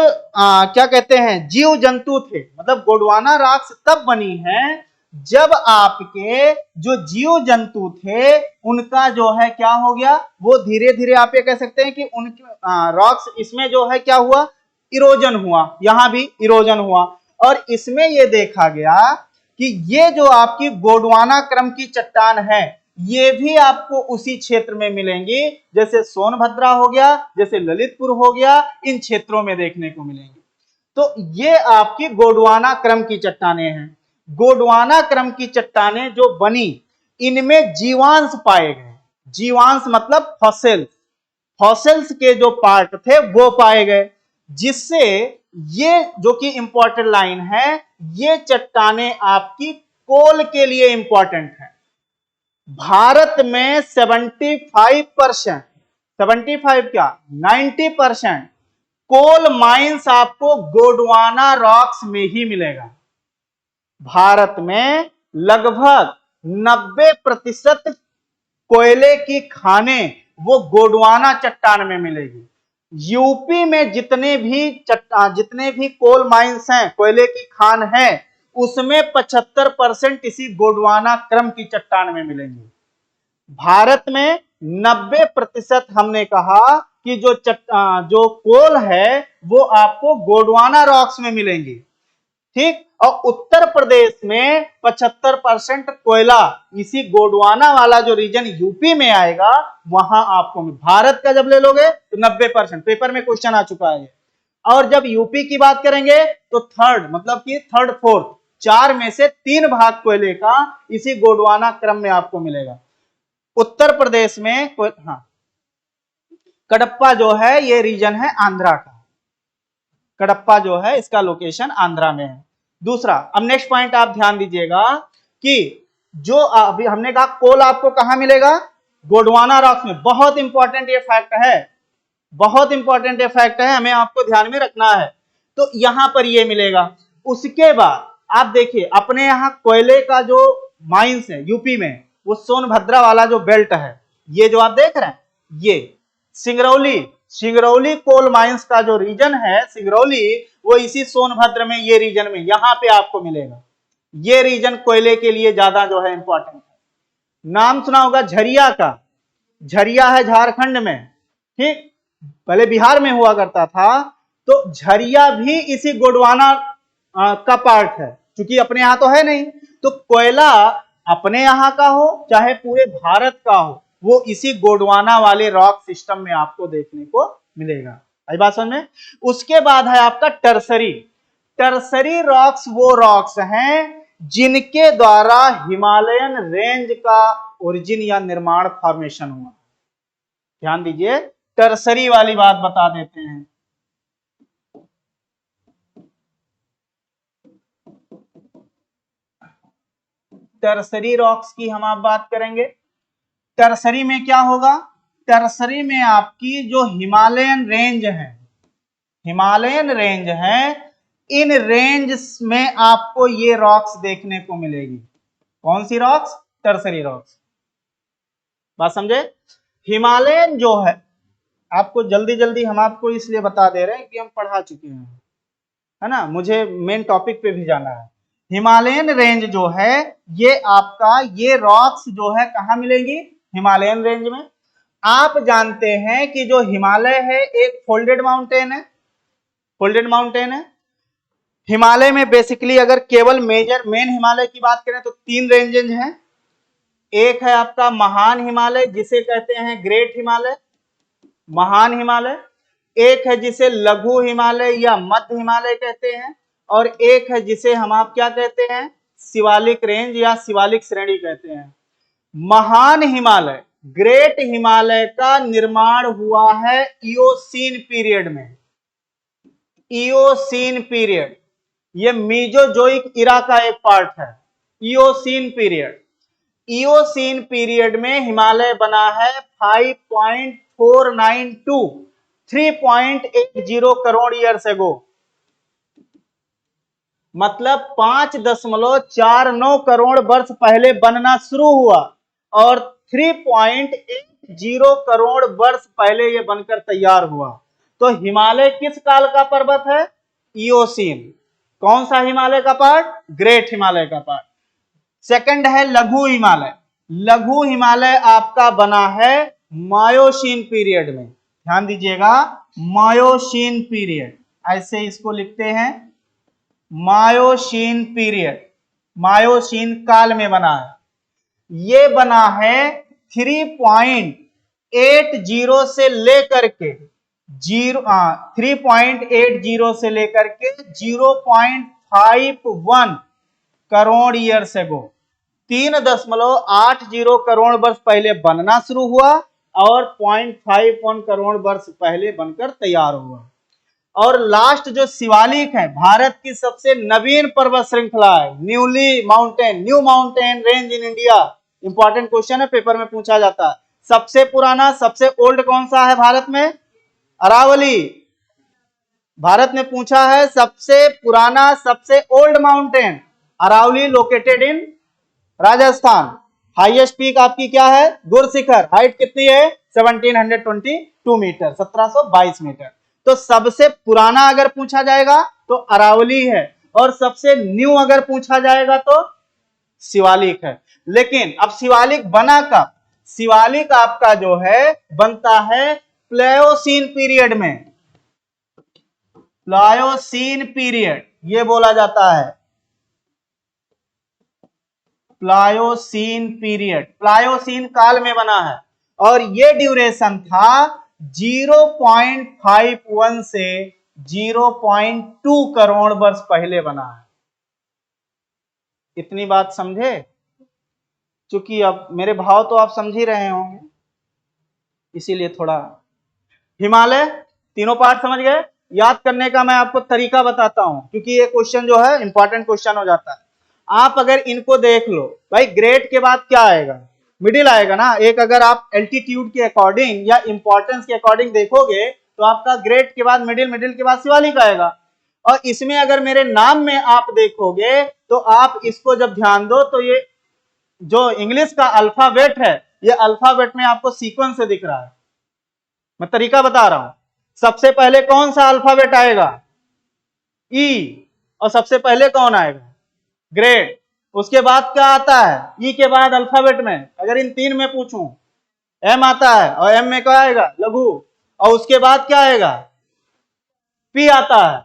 क्या कहते हैं जीव जंतु थे। मतलब गोंडवाना रॉक्स तब बनी है जब आपके जो जीव जंतु थे उनका जो है क्या हो गया, वो धीरे धीरे आप ये कह सकते हैं कि उनके रॉक्स इसमें जो है क्या हुआ, इरोजन हुआ, यहां भी इरोजन हुआ। और इसमें ये देखा गया कि ये जो आपकी गोंडवाना क्रम की चट्टान है, ये भी आपको उसी क्षेत्र में मिलेंगी, जैसे सोनभद्रा हो गया, जैसे ललितपुर हो गया, इन क्षेत्रों में देखने को मिलेंगी। तो ये आपकी गोंडवाना क्रम की चट्टानें हैं। गोंडवाना क्रम की चट्टानें जो बनी, इनमें जीवांश पाए गए। जीवांश मतलब फॉसिल्स के जो पार्ट थे वो पाए गए, जिससे ये जो कि इंपॉर्टेंट लाइन है, ये चट्टानें आपकी कोल के लिए इंपॉर्टेंट है। भारत में 75%, 75 क्या 90% कोल माइंस आपको गोंडवाना रॉक्स में ही मिलेगा। भारत में लगभग 90% कोयले की खानें वो गोंडवाना चट्टान में मिलेगी। यूपी में जितने भी कोल माइंस हैं, कोयले की खान है, उसमें 75% इसी गोंडवाना क्रम की चट्टान में मिलेंगे। भारत में 90% हमने कहा कि जो कोल है वो आपको गोंडवाना रॉक्स में मिलेंगी, ठीक। और उत्तर प्रदेश में 75% कोयला इसी गोंडवाना वाला जो रीजन यूपी में आएगा वहां आपको। भारत का जब ले लोगे तो 90%, पेपर में क्वेश्चन आ चुका है। और जब यूपी की बात करेंगे तो थर्ड, मतलब कि थर्ड फोर्थ, 4 में से 3 भाग कोयले का इसी गोंडवाना क्रम में आपको मिलेगा। उत्तर प्रदेश में हाँ, कडप्पा जो है ये रीजन है आंध्रा का। कडप्पा जो है इसका लोकेशन आंध्रा में है। दूसरा, अब नेक्स्ट पॉइंट आप ध्यान दीजिएगा कि जो अभी हमने कहा कोल आपको कहां मिलेगा, गोंडवाना रॉक्स में। बहुत इंपॉर्टेंट ये फैक्ट है, बहुत इंपॉर्टेंट ये फैक्ट है, हमें आपको ध्यान में रखना है। तो यहां पर ये मिलेगा। उसके बाद आप देखिए अपने यहां कोयले का जो माइंस है यूपी में, वो सोनभद्रा वाला जो बेल्ट है, ये जो आप देख रहे हैं, ये सिंगरौली कोल माइंस का जो रीजन है सिंगरौली, वो इसी सोनभद्र में, ये रीजन में यहां पे आपको मिलेगा। ये रीजन कोयले के लिए ज्यादा जो है इंपॉर्टेंट है। नाम सुना होगा झरिया का, झरिया है झारखंड में, ठीक, पहले बिहार में हुआ करता था। तो झरिया भी इसी गोंडवाना का पार्ट है, क्योंकि अपने यहां तो है नहीं। तो कोयला अपने यहां का हो चाहे पूरे भारत का हो, वो इसी गोंडवाना वाले रॉक सिस्टम में आपको देखने को मिलेगा। आई बात समझ में। उसके बाद है आपका टर्सरी रॉक्स, वो रॉक्स हैं जिनके द्वारा हिमालयन रेंज का ओरिजिन या निर्माण फॉर्मेशन हुआ। ध्यान दीजिए, टर्सरी वाली बात बता देते हैं। टर्सरी रॉक्स की हम आप बात करेंगे। टर्सरी में क्या होगा, टर्सरी में आपकी जो हिमालयन रेंज है, इन रेंज में आपको ये रॉक्स देखने को मिलेगी। कौन सी रॉक्स? Tertiary rocks. बात समझे? हिमालयन जो है, आपको जल्दी जल्दी हम आपको इसलिए बता दे रहे हैं कि हम पढ़ा चुके हैं, है ना, मुझे मेन टॉपिक पे भी जाना है। हिमालयन रेंज जो है ये आपका, ये रॉक्स जो है कहाँ मिलेंगी? हिमालयन रेंज में। आप जानते हैं कि जो हिमालय है एक फोल्डेड माउंटेन है, फोल्डेड माउंटेन है। हिमालय में बेसिकली अगर केवल मेन हिमालय की बात करें तो 3 रेंजेस हैं। एक है आपका महान हिमालय जिसे कहते हैं ग्रेट हिमालय, महान हिमालय। एक है जिसे लघु हिमालय या मध्य हिमालय कहते हैं, और एक है जिसे हम आप क्या कहते हैं? शिवालिक रेंज या शिवालिक श्रेणी कहते हैं। महान हिमालय, ग्रेट हिमालय का निर्माण हुआ है इयोसीन पीरियड में। इयोसीन पीरियड, ये मीजोजोइक इरा का एक पार्ट है, इयोसीन पीरियड। इयोसीन पीरियड में हिमालय बना है 5.492 3.80 करोड़ ईयर्स एगो, मतलब 5.49 करोड़ वर्ष पहले बनना शुरू हुआ और 3.80 करोड़ वर्ष पहले ये बनकर तैयार हुआ। तो हिमालय किस काल का पर्वत है? इयोसीन। कौन सा हिमालय का पार्ट? ग्रेट हिमालय का पार्ट। सेकंड है लघु हिमालय। लघु हिमालय आपका बना है मायोसीन पीरियड में। ध्यान दीजिएगा, मायोसीन पीरियड, ऐसे इसको लिखते हैं, मायोसीन पीरियड, मायोसीन काल में बना है। ये बना है 3.80 से लेकर के 3.80 से लेकर के 0.51 करोड़ ईयर्स एगो, 3.80 करोड़ वर्ष पहले बनना शुरू हुआ और 0.51 करोड़ वर्ष पहले बनकर तैयार हुआ। और लास्ट जो शिवालिक है, भारत की सबसे नवीन पर्वत श्रृंखला है, new mountain range in India. Important question है, पेपर में पूछा जाता है। सबसे पुराना, सबसे ओल्ड कौन सा है भारत में? अरावली। भारत ने पूछा है सबसे पुराना, सबसे old mountain Aravalli, located in Rajasthan. Highest peak आपकी क्या है? गुरशिखर। हाइट कितनी है? 1722 मीटर, 1722 मीटर। तो सबसे पुराना अगर पूछा जाएगा तो अरावली है, और सबसे न्यू अगर पूछा जाएगा तो शिवालिक है। लेकिन अब शिवालिक बना कब? शिवालिक आपका जो है बनता है प्लेयोसीन पीरियड में। प्लायोसीन पीरियड ये बोला जाता है, प्लायोसीन पीरियड, प्लायोसीन काल में बना है। और ये ड्यूरेशन था 0.51 से 0.2 करोड़ वर्ष पहले बना है। इतनी बात समझे? चूंकि अब मेरे भाव तो आप समझ ही रहे होंगे, इसीलिए थोड़ा। हिमालय तीनों पार्ट समझ गए? याद करने का मैं आपको तरीका बताता हूं, क्योंकि ये क्वेश्चन जो है इंपॉर्टेंट क्वेश्चन हो जाता है। आप अगर इनको देख लो, भाई ग्रेड के बाद क्या आएगा? मिडिल आएगा ना। एक अगर आप एल्टीट्यूड के अकॉर्डिंग या इंपॉर्टेंस के अकॉर्डिंग देखोगे तो आपका ग्रेड के बाद मिडिल, मिडिल के बाद शिवालिक आएगा। और इसमें अगर मेरे नाम में आप देखोगे तो आप इसको जब ध्यान दो तो ये जो इंग्लिश का अल्फाबेट है, ये अल्फाबेट में आपको सीक्वेंस से दिख रहा है। मैं तरीका बता रहा हूं। सबसे पहले कौन सा अल्फाबेट आएगा? ई। और सबसे पहले कौन आएगा? ग्रेड। उसके बाद क्या आता है? ई के बाद अल्फाबेट में अगर इन 3 में पूछूं, एम आता है, और एम में क्या आएगा? लघु। और उसके बाद क्या आएगा? पी आता है।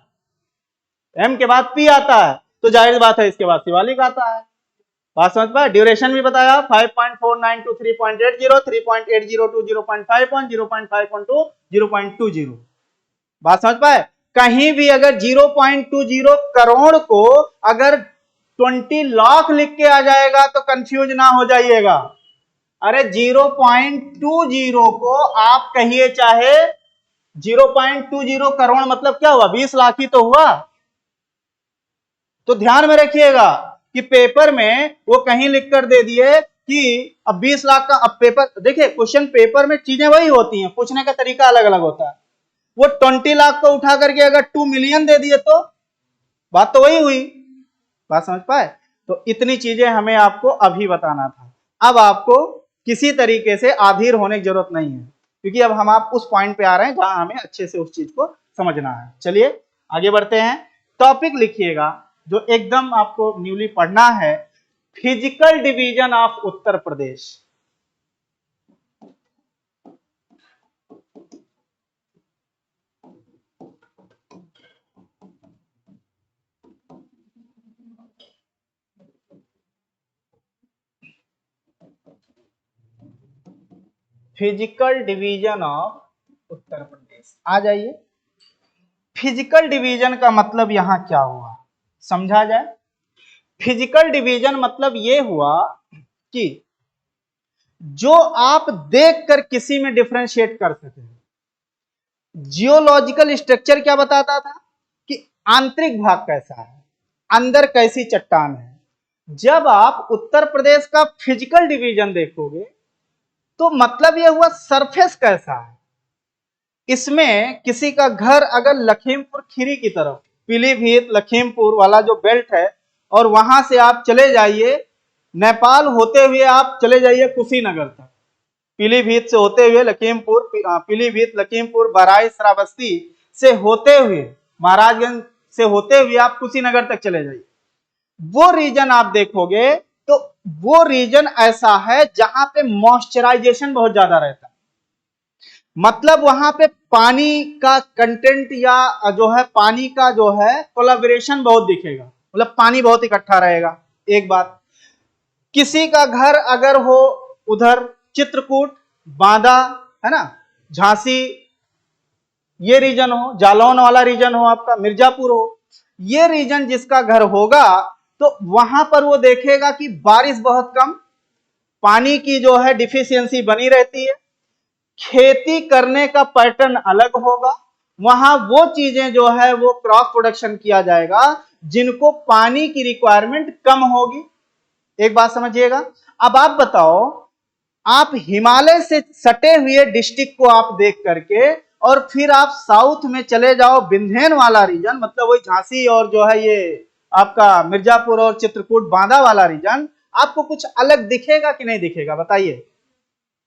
एम के बाद पी आता है, तो जाहिर बात है इसके बाद शिवालिक आता है। बात समझ पाए? ड्यूरेशन भी बताया, 5.49 to 3.80, 3.80 to 0.51, 0.51 to 0.20। बात समझ पाए? कहीं भी अगर 0.20 करोड़ को अगर 20 लाख लिख के आ जाएगा तो कंफ्यूज ना हो जाइएगा। अरे 0.20 को आप कहिए चाहे 0.20 करोड़, मतलब क्या हुआ? 20 लाख ही तो हुआ। तो ध्यान में रखिएगा कि पेपर में वो कहीं लिख कर दे दिए कि अब 20 लाख का, अब पेपर देखिए, क्वेश्चन पेपर में चीजें वही होती हैं, पूछने का तरीका अलग अलग होता है। वो 20 लाख को उठा करके अगर 2 मिलियन दे दिए तो बात तो वही हुई। बात समझ पाए? तो इतनी चीजें हमें आपको अभी बताना था। अब आपको किसी तरीके से आधीर होने की जरूरत नहीं है, क्योंकि अब हम आप उस पॉइंट पे आ रहे हैं जहां हमें अच्छे से उस चीज को समझना है। चलिए आगे बढ़ते हैं। टॉपिक लिखिएगा जो एकदम आपको न्यूली पढ़ना है, physical division of Uttar Pradesh. Physical division of Uttar Pradesh, आ जाइए। फिजिकल डिवीजन का मतलब यहां क्या हुआ समझा जाए। फिजिकल डिवीजन मतलब यह हुआ कि जो आप देखकर किसी में डिफरेंशिएट कर सके। जियोलॉजिकल स्ट्रक्चर क्या बताता था कि आंतरिक भाग कैसा है, अंदर कैसी चट्टान है। जब आप उत्तर प्रदेश का फिजिकल डिवीजन देखोगे तो मतलब यह हुआ सरफेस कैसा है। इसमें किसी का घर अगर लखीमपुर खीरी की तरफ, पीलीभीत लखीमपुर वाला जो बेल्ट है, और वहां से आप चले जाइए नेपाल होते हुए आप चले जाइए कुशीनगर तक, पीलीभीत से होते हुए लखीमपुर, पीलीभीत लखीमपुर बहराइच श्रावस्ती से होते हुए, महाराजगंज से होते हुए आप कुशीनगर तक चले जाइए, वो रीजन आप देखोगे तो वो रीजन ऐसा है जहां पे मॉइस्चराइजेशन बहुत ज्यादा रहता है। मतलब वहां पे पानी का कंटेंट या जो है पानी का जो है कोलैबोरेशन बहुत दिखेगा, मतलब पानी बहुत इकट्ठा रहेगा। एक बात, किसी का घर अगर हो उधर चित्रकूट, बांदा, है ना, झांसी, ये रीजन हो, जालौन वाला रीजन हो आपका, मिर्जापुर हो, ये रीजन जिसका घर होगा तो वहां पर वो देखेगा कि बारिश बहुत कम, पानी की जो है डिफिशियंसी बनी रहती है, खेती करने का पैटर्न अलग होगा, वहां वो चीजें जो है वो क्रॉप प्रोडक्शन किया जाएगा जिनको पानी की रिक्वायरमेंट कम होगी। एक बात समझिएगा। अब आप बताओ, आप हिमालय से सटे हुए डिस्ट्रिक्ट को आप देख करके और फिर आप साउथ में चले जाओ विंध्यन वाला रीजन, मतलब वही झांसी और जो है ये आपका मिर्जापुर और चित्रकूट बांदा वाला रीजन, आपको कुछ अलग दिखेगा कि नहीं दिखेगा बताइए?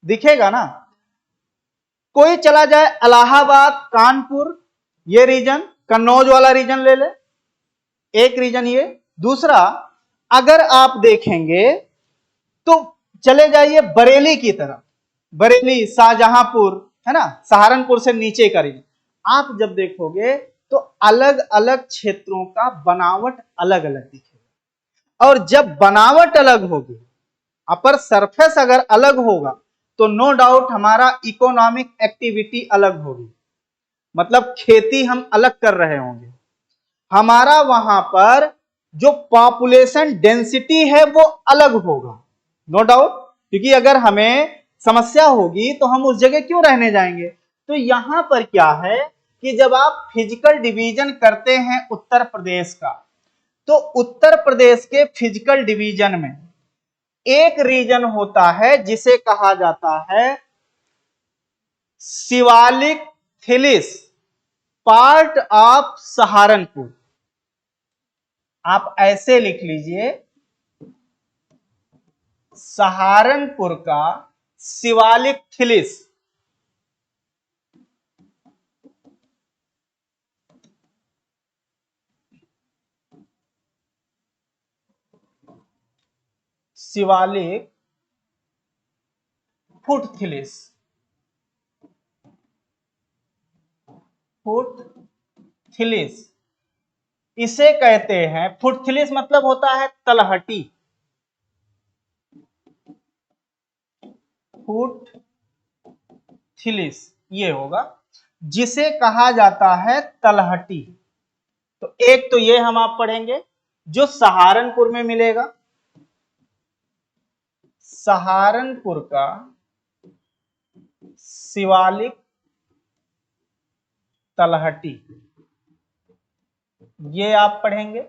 दिखेगा ना। कोई चला जाए इलाहाबाद, कानपुर, ये रीजन, कन्नौज वाला रीजन ले ले, एक रीजन ये। दूसरा, अगर आप देखेंगे तो चले जाइए बरेली की तरफ, बरेली, शाहजहांपुर, है ना, सहारनपुर से नीचे का रीजन। आप जब देखोगे तो अलग अलग क्षेत्रों का बनावट अलग अलग दिखेगा, और जब बनावट अलग होगी, अपर सरफेस अगर अलग होगा तो नो डाउट हमारा इकोनॉमिक एक्टिविटी अलग होगी, मतलब खेती हम अलग कर रहे होंगे, हमारा वहां पर जो पॉपुलेशन डेंसिटी है वो अलग होगा, नो डाउट। क्योंकि अगर हमें समस्या होगी तो हम उस जगह क्यों रहने जाएंगे। तो यहां पर क्या है कि जब आप फिजिकल डिवीजन करते हैं उत्तर प्रदेश का, तो उत्तर प्रदेश के फिजिकल डिवीजन में एक रीजन होता है जिसे कहा जाता है शिवालिक थिलिस, पार्ट ऑफ सहारनपुर। आप ऐसे लिख लीजिए, सहारनपुर का शिवालिक थिलिस शिवालिक फुटथिलिस, फुटथिलिस इसे कहते हैं। फुटथिलिस मतलब होता है तलहटी, फुटथिलिस ये होगा जिसे कहा जाता है तलहटी। तो एक तो ये हम आप पढ़ेंगे जो सहारनपुर में मिलेगा, सहारनपुर का शिवालिक तलहटी, ये आप पढ़ेंगे।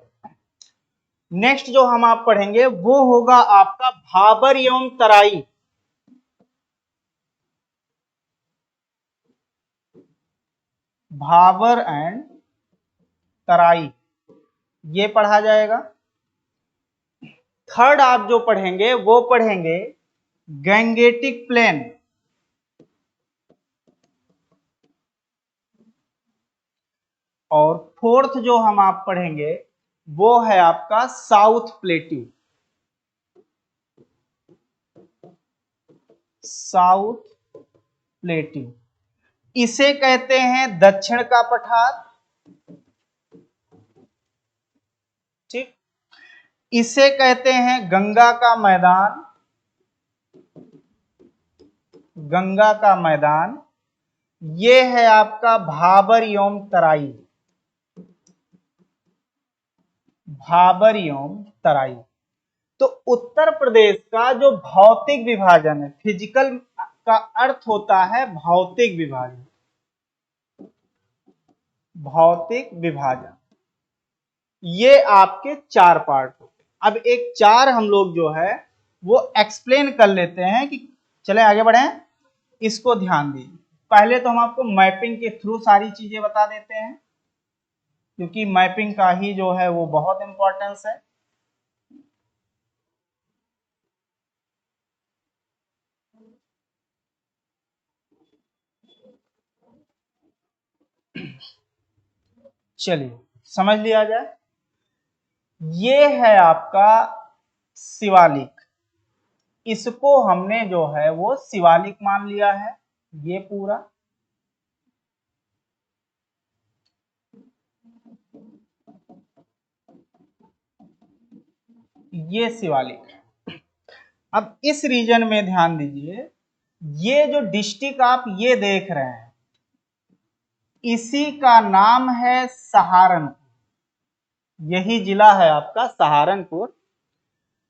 नेक्स्ट जो हम आप पढ़ेंगे वो होगा आपका भाबर एवं तराई, भाबर एंड तराई, ये पढ़ा जाएगा। थर्ड आप जो पढ़ेंगे वो पढ़ेंगे गैंगेटिक प्लेन, और फोर्थ जो हम आप पढ़ेंगे वो है आपका साउथ प्लेट्यू, साउथ प्लेट्यू। इसे कहते हैं दक्षिण का पठार, ठीक। इसे कहते हैं गंगा का मैदान, गंगा का मैदान। ये है आपका भाबर एवं तराई, भाबर एवं तराई। तो उत्तर प्रदेश का जो भौतिक विभाजन है, फिजिकल का अर्थ होता है भौतिक विभाजन, भौतिक विभाजन। ये आपके चार पार्ट होते हैं। अब एक चार हम लोग जो है वो एक्सप्लेन कर लेते हैं कि चले आगे बढ़े। इसको ध्यान दीजिए। पहले तो हम आपको मैपिंग के थ्रू सारी चीजें बता देते हैं, क्योंकि मैपिंग का ही जो है वो बहुत इंपॉर्टेंस है। चलिए समझ लिया जाए। ये है आपका शिवालिक, इसको हमने जो है वो शिवालिक मान लिया है। ये पूरा ये शिवालिक। अब इस रीजन में ध्यान दीजिए, ये जो डिस्ट्रिक्ट आप ये देख रहे हैं इसी का नाम है सहारनपुर। यही जिला है आपका सहारनपुर,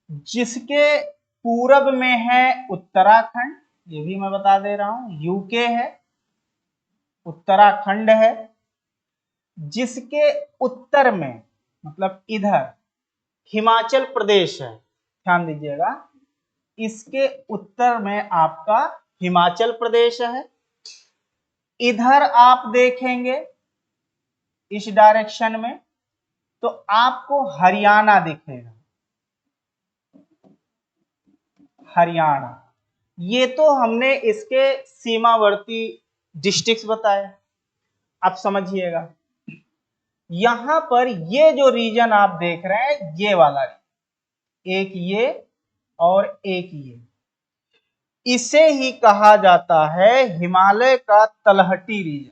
जिसके पूरब में है उत्तराखंड, ये भी मैं बता दे रहा हूं, यूके है, उत्तराखंड है। जिसके उत्तर में मतलब इधर हिमाचल प्रदेश है, ध्यान दीजिएगा, इसके उत्तर में आपका हिमाचल प्रदेश है। इधर आप देखेंगे इस डायरेक्शन में तो आपको हरियाणा दिखेगा, हरियाणा। ये तो हमने इसके सीमावर्ती डिस्ट्रिक्ट्स बताए। अब समझिएगा, यहां पर ये जो रीजन आप देख रहे हैं ये वाला रीजन, एक ये और एक ये, इसे ही कहा जाता है हिमालय का तलहटी रीजन।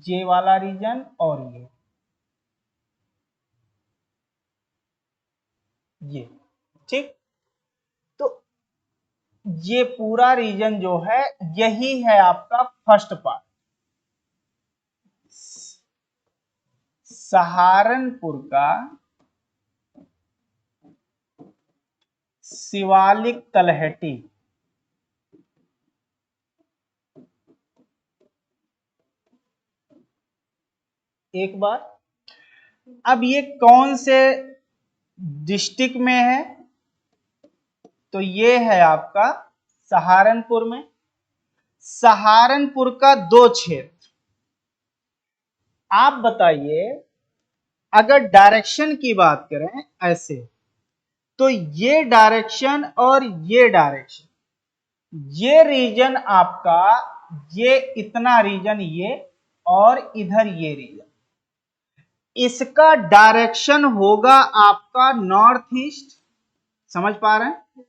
ये वाला रीजन और ये ठीक। तो ये पूरा रीजन जो है यही है आपका फर्स्ट पार्ट, सहारनपुर का शिवालिक तलहटी। एक बार, अब ये कौन से डिस्ट्रिक्ट में है, तो ये है आपका सहारनपुर में। सहारनपुर का दो क्षेत्र, आप बताइए अगर डायरेक्शन की बात करें ऐसे, तो ये डायरेक्शन और ये डायरेक्शन, ये रीजन आपका, ये इतना रीजन ये, और इधर ये रीजन, इसका डायरेक्शन होगा आपका नॉर्थ ईस्ट, समझ पा रहे हैं,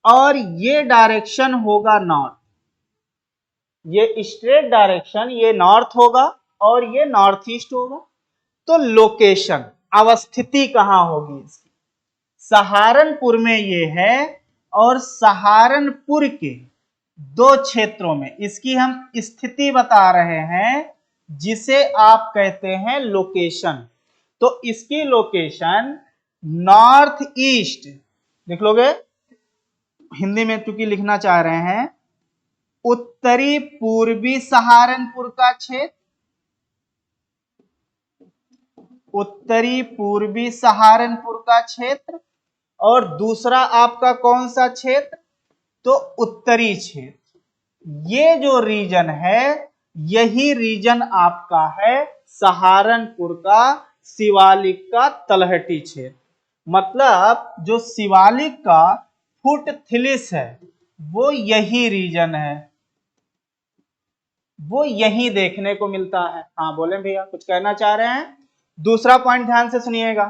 और ये डायरेक्शन होगा नॉर्थ। ये स्ट्रेट डायरेक्शन ये नॉर्थ होगा और ये नॉर्थ ईस्ट होगा। तो लोकेशन, अवस्थिति कहां होगी इसकी, सहारनपुर में ये है, और सहारनपुर के दो क्षेत्रों में इसकी हम स्थिति बता रहे हैं, जिसे आप कहते हैं लोकेशन। तो इसकी लोकेशन नॉर्थ ईस्ट लिख लोगे, हिंदी में चूंकि लिखना चाह रहे हैं, उत्तरी पूर्वी सहारनपुर का क्षेत्र, उत्तरी पूर्वी सहारनपुर का क्षेत्र, और दूसरा आपका कौन सा क्षेत्र, तो उत्तरी क्षेत्र। ये जो रीजन है यही रीजन आपका है सहारनपुर का शिवालिक का तलहटी क्षेत्र। मतलब जो शिवालिक का फुटथिलिस है वो यही रीजन है, वो यही देखने को मिलता है। हाँ बोले भैया, कुछ कहना चाह रहे हैं? दूसरा पॉइंट ध्यान से सुनिएगा।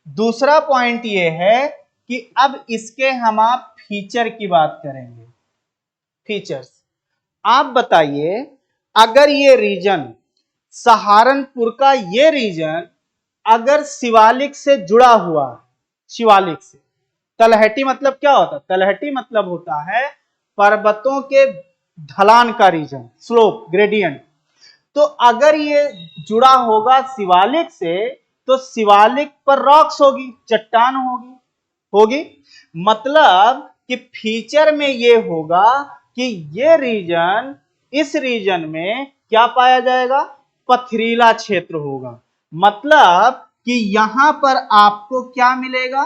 दूसरा पॉइंट ये है कि अब इसके हम आप फीचर की बात करेंगे। फीचर्स आप बताइए, अगर ये रीजन सहारनपुर का ये रीजन अगर शिवालिक से जुड़ा हुआ, शिवालिक से, तलहटी मतलब क्या होता है? तलहटी मतलब होता है पर्वतों के ढलान का रीजन, स्लोप, ग्रेडियंट। तो अगर ये जुड़ा होगा शिवालिक से तो शिवालिक पर रॉक्स होगी, चट्टान होगी। मतलब कि फीचर में ये होगा कि ये रीजन, इस रीजन में क्या पाया जाएगा? पथरीला क्षेत्र होगा। मतलब कि यहां पर आपको क्या मिलेगा?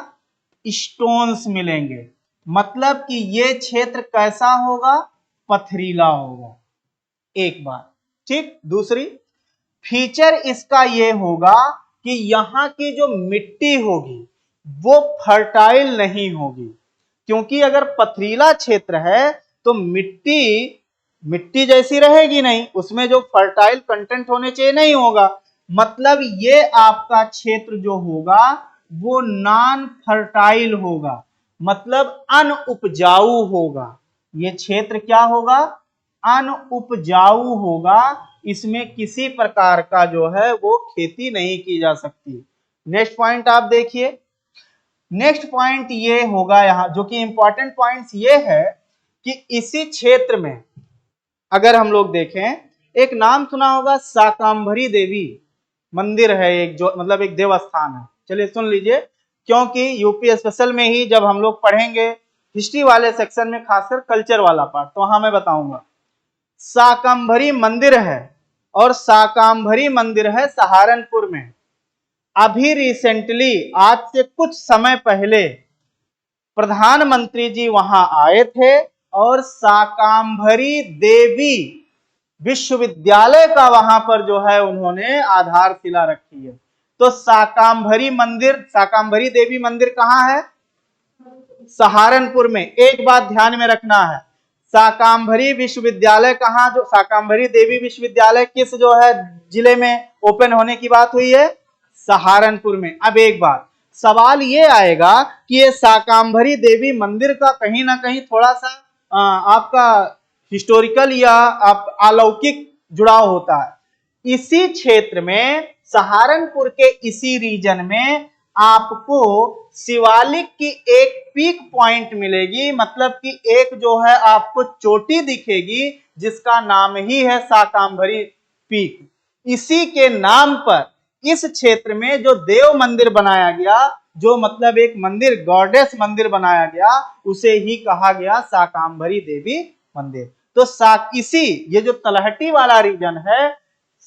स्टोन्स मिलेंगे। मतलब कि ये क्षेत्र कैसा होगा? पथरीला होगा। एक बात, ठीक। दूसरी फीचर इसका ये होगा कि यहां की जो मिट्टी होगी वो फर्टाइल नहीं होगी, क्योंकि अगर पथरीला क्षेत्र है तो मिट्टी जैसी रहेगी नहीं, उसमें जो फर्टाइल कंटेंट होने चाहिए नहीं होगा। मतलब ये आपका क्षेत्र जो होगा वो नॉन फर्टाइल होगा, मतलब अनउपजाऊ होगा। ये क्षेत्र क्या होगा? अनउपजाऊ होगा। इसमें किसी प्रकार का जो है वो खेती नहीं की जा सकती। नेक्स्ट पॉइंट आप देखिए। नेक्स्ट पॉइंट ये होगा यहां, जो कि इंपॉर्टेंट पॉइंट्स ये है कि इसी क्षेत्र में अगर हम लोग देखें, एक नाम सुना होगा, शाकंभरी देवी मंदिर है एक, जो मतलब एक देवस्थान है। चलिए सुन लीजिए, क्योंकि यूपी स्पेशल में ही जब हम लोग पढ़ेंगे हिस्ट्री वाले सेक्शन में, खासकर कल्चर वाला पार्ट, तो वहां मैं बताऊंगा। शाकंभरी मंदिर है, और शाकंभरी मंदिर है सहारनपुर में। अभी रिसेंटली, आज से कुछ समय पहले, प्रधानमंत्री जी वहां आए थे और शाकंभरी देवी विश्वविद्यालय का वहां पर जो है उन्होंने आधारशिला रखी है। तो शाकंभरी मंदिर, शाकंभरी देवी मंदिर कहां है? सहारनपुर में। एक बात ध्यान में रखना है, शाकंभरी विश्वविद्यालय कहां, जो शाकंभरी देवी विश्वविद्यालय किस जो है जिले में ओपन होने की बात हुई है? सहारनपुर में। अब एक बात सवाल ये आएगा कि ये शाकंभरी देवी मंदिर का कहीं ना कहीं थोड़ा सा आपका हिस्टोरिकल या आप अलौकिक जुड़ाव होता है। इसी क्षेत्र में, सहारनपुर के इसी रीजन में आपको शिवालिक की एक पीक पॉइंट मिलेगी। मतलब कि एक जो है आपको चोटी दिखेगी जिसका नाम ही है शाकंभरी पीक। इसी के नाम पर इस क्षेत्र में जो देव मंदिर बनाया गया, जो मतलब एक मंदिर, गॉडेस मंदिर बनाया गया, उसे ही कहा गया शाकंभरी देवी मंदिर। तो इसी ये जो तलहटी वाला रीजन है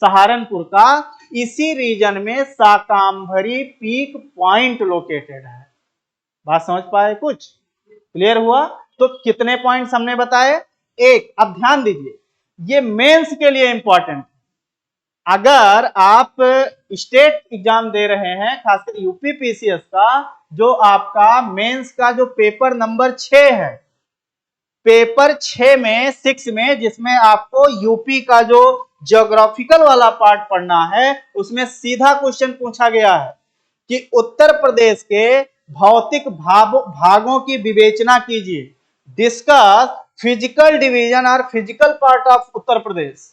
सहारनपुर का, इसी रीजन में शाकंभरी पीक पॉइंट लोकेटेड है। बात समझ पाए? कुछ क्लियर हुआ? तो कितने पॉइंट्स हमने बताए? एक। अब ध्यान दीजिए, ये मेंस के लिए इंपॉर्टेंट। अगर आप स्टेट एग्जाम दे रहे हैं, खासकर यूपी पीसीएस का, जो आपका मेंस का जो पेपर नंबर 6 है, पेपर 6 में 6 में, जिसमें आपको यूपी का जो ज्योग्राफिकल वाला पार्ट पढ़ना है, उसमें सीधा क्वेश्चन पूछा गया है कि उत्तर प्रदेश के भौतिक भागों की विवेचना कीजिए। डिस्कस फिजिकल डिवीजन और फिजिकल पार्ट ऑफ उत्तर प्रदेश।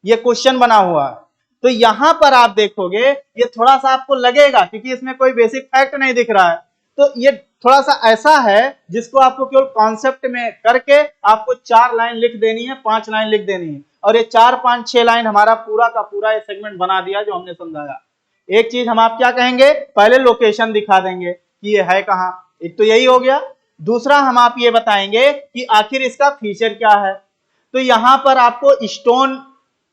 ये क्वेश्चन बना हुआ है। तो यहां पर आप देखोगे, ये थोड़ा सा आपको लगेगा क्योंकि इसमें कोई बेसिक फैक्ट नहीं दिख रहा है, तो ये थोड़ा सा ऐसा है जिसको आपको केवल कॉन्सेप्ट में करके आपको 4 लाइन लिख देनी है, 5 लाइन लिख देनी है, और ये 4, 5, 6 लाइन हमारा पूरा का पूरा ये सेगमेंट बना दिया जो हमने समझाया। एक चीज हम आप क्या कहेंगे, पहले लोकेशन दिखा देंगे कि ये है कहां, एक तो यही हो गया। दूसरा हम आप ये बताएंगे कि आखिर इसका फीचर क्या है। तो यहां पर आपको स्टोन,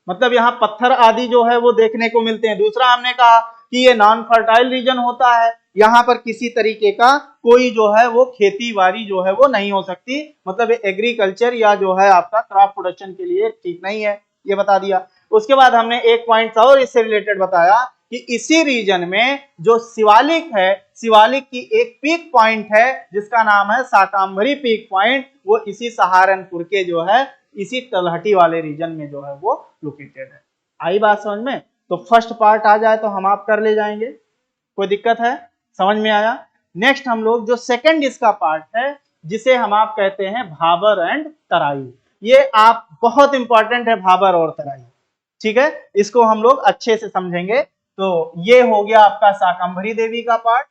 मतलब यहाँ पत्थर आदि जो है वो देखने को मिलते हैं। दूसरा हमने कहा कि ये नॉन फर्टाइल रीजन होता है, यहाँ पर किसी तरीके का कोई जो है वो खेती बाड़ी जो है वो नहीं हो सकती, मतलब एग्रीकल्चर या जो है आपका क्रॉप प्रोडक्शन के लिए ठीक नहीं है, ये बता दिया। उसके बाद हमने एक पॉइंट और इससे रिलेटेड बताया कि इसी रीजन में जो शिवालिक है, शिवालिक की एक पीक पॉइंट है जिसका नाम है शाकंभरी पीक पॉइंट, वो इसी सहारनपुर के जो है इसी तलहटी वाले रीजन में जो है वो लोकेटेड है। आई बात समझ में? तो फर्स्ट पार्ट आ जाए तो हम आप कर ले जाएंगे, कोई दिक्कत है? समझ में आया? नेक्स्ट हम लोग जो सेकंड इसका पार्ट है जिसे हम आप कहते हैं भाबर एंड तराई, ये आप बहुत इंपॉर्टेंट है भाबर और तराई, ठीक है, इसको हम लोग अच्छे से समझेंगे। तो ये हो गया आपका शाकंभरी देवी का पार्ट,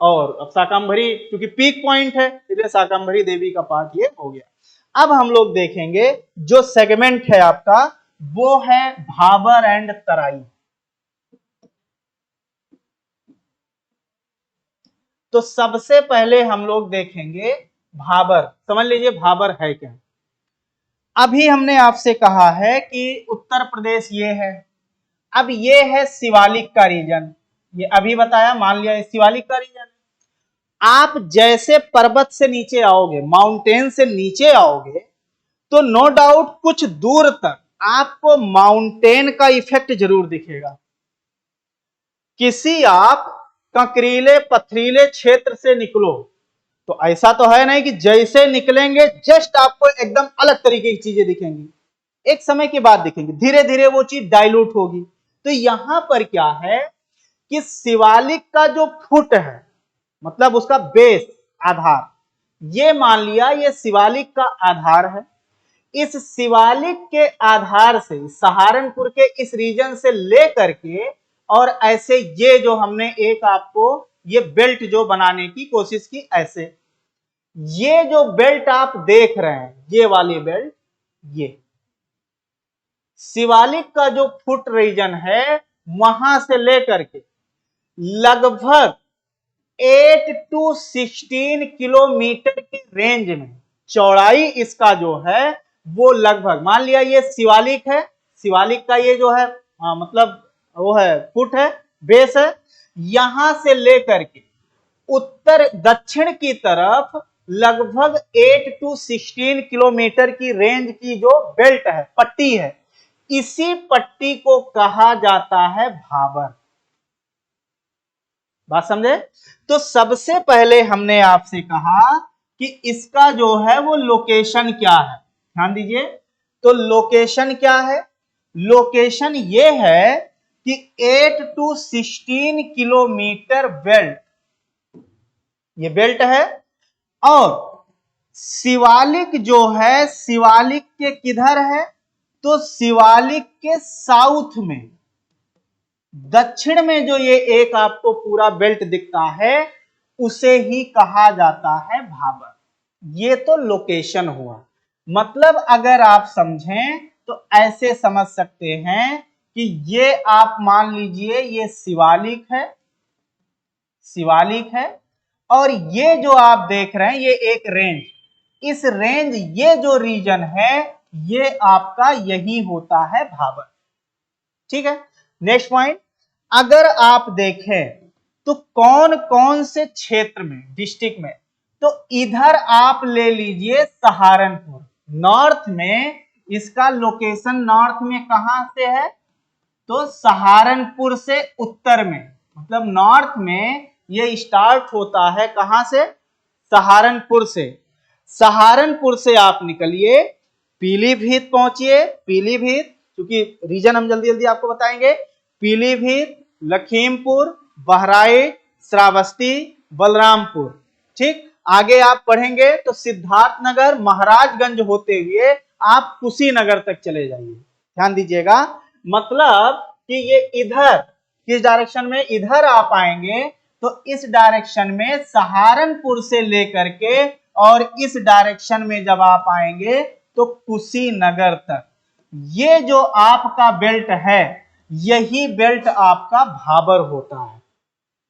और अब शाकंभरी क्योंकि पीक पॉइंट है इसलिए शाकंभरी देवी का पार्ट ये हो गया। अब हम लोग देखेंगे जो सेगमेंट है आपका वो है भाबर एंड तराई। तो सबसे पहले हम लोग देखेंगे भाबर। समझ लीजिए भाबर है क्या। अभी हमने आपसे कहा है कि उत्तर प्रदेश ये है, अब ये है शिवालिक का रीजन, ये अभी बताया, मान लिया ये शिवालिक का रीजन है। आप जैसे पर्वत से नीचे आओगे, माउंटेन से नीचे आओगे, तो नो डाउट कुछ दूर तक आपको माउंटेन का इफेक्ट जरूर दिखेगा। किसी आप कंकरीले पथरीले क्षेत्र से निकलो तो ऐसा तो है नहीं कि जैसे निकलेंगे जस्ट आपको एकदम अलग तरीके की चीजें दिखेंगी, एक समय के बाद दिखेंगी, धीरे धीरे वो चीज डाइल्यूट होगी। तो यहां पर क्या है कि शिवालिक का जो फुट है, मतलब उसका बेस आधार, ये मान लिया ये शिवालिक का आधार है। इस शिवालिक के आधार से सहारनपुर के इस रीजन से लेकर के और ऐसे ये जो हमने एक आपको ये बेल्ट जो बनाने की कोशिश की, ऐसे ये जो बेल्ट आप देख रहे हैं, ये वाली बेल्ट, ये शिवालिक का जो फुट रीजन है वहां से लेकर के लगभग 8 to 16 किलोमीटर की रेंज में चौड़ाई इसका जो है वो लगभग, मान लिया ये शिवालिक है, शिवालिक का ये जो है मतलब वो है फुट है, बेस है, यहां से लेकर के उत्तर दक्षिण की तरफ लगभग 8 to 16 किलोमीटर की रेंज की जो बेल्ट है, पट्टी है, इसी पट्टी को कहा जाता है भाबर। बात समझे? तो सबसे पहले हमने आपसे कहा कि इसका जो है वो लोकेशन क्या है, ध्यान दीजिए। तो लोकेशन क्या है? लोकेशन ये है कि 8 to 16 किलोमीटर बेल्ट, ये बेल्ट है, और शिवालिक जो है, शिवालिक के किधर है? तो शिवालिक के साउथ में, दक्षिण में जो ये एक आपको पूरा बेल्ट दिखता है उसे ही कहा जाता है भाबर। ये तो लोकेशन हुआ। मतलब अगर आप समझें तो ऐसे समझ सकते हैं कि ये आप मान लीजिए ये शिवालिक है, शिवालिक है, और ये जो आप देख रहे हैं ये एक रेंज, इस रेंज ये जो रीजन है ये आपका यही होता है भाबर, ठीक है। नेक्स्ट पॉइंट, अगर आप देखें तो कौन कौन से क्षेत्र में, डिस्ट्रिक्ट में, तो इधर आप ले लीजिए सहारनपुर, नॉर्थ में इसका लोकेशन नॉर्थ में कहां से है? तो सहारनपुर से उत्तर में, मतलब नॉर्थ में ये स्टार्ट होता है कहां से? सहारनपुर से। सहारनपुर से आप निकलिए, पीलीभीत पहुंचिए, पीलीभीत, क्योंकि रीजन हम जल्दी जल्दी आपको बताएंगे, पीलीभीत, लखीमपुर, बहराइच, श्रावस्ती, बलरामपुर, ठीक। आगे आप पढ़ेंगे तो सिद्धार्थनगर, महाराजगंज होते हुए आप कुशीनगर तक चले जाइए, ध्यान दीजिएगा। मतलब कि ये इधर किस डायरेक्शन में? इधर आप आएंगे तो इस डायरेक्शन में सहारनपुर से लेकर के और इस डायरेक्शन में जब आप आएंगे तो कुशीनगर तक, ये जो आपका बेल्ट है यही बेल्ट आपका भाबर होता है।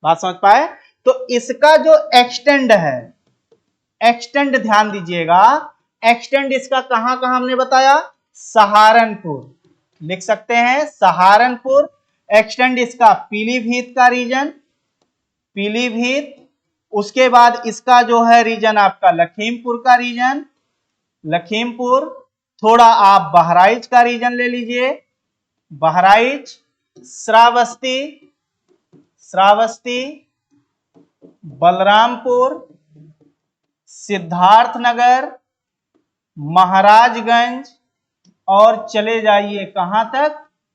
बात समझ पाए? तो इसका जो एक्सटेंड है, एक्सटेंड ध्यान दीजिएगा, एक्सटेंड इसका कहां कहां हमने बताया? सहारनपुर, लिख सकते हैं सहारनपुर। एक्सटेंड इसका पीलीभीत का रीजन, पीलीभीत, उसके बाद इसका जो है रीजन आपका लखीमपुर का रीजन, लखीमपुर, थोड़ा आप बहराइच का रीजन ले लीजिए, बहराइच, श्रावस्ती, बलरामपुर, सिद्धार्थनगर, महाराजगंज और चले जाइए कहां तक,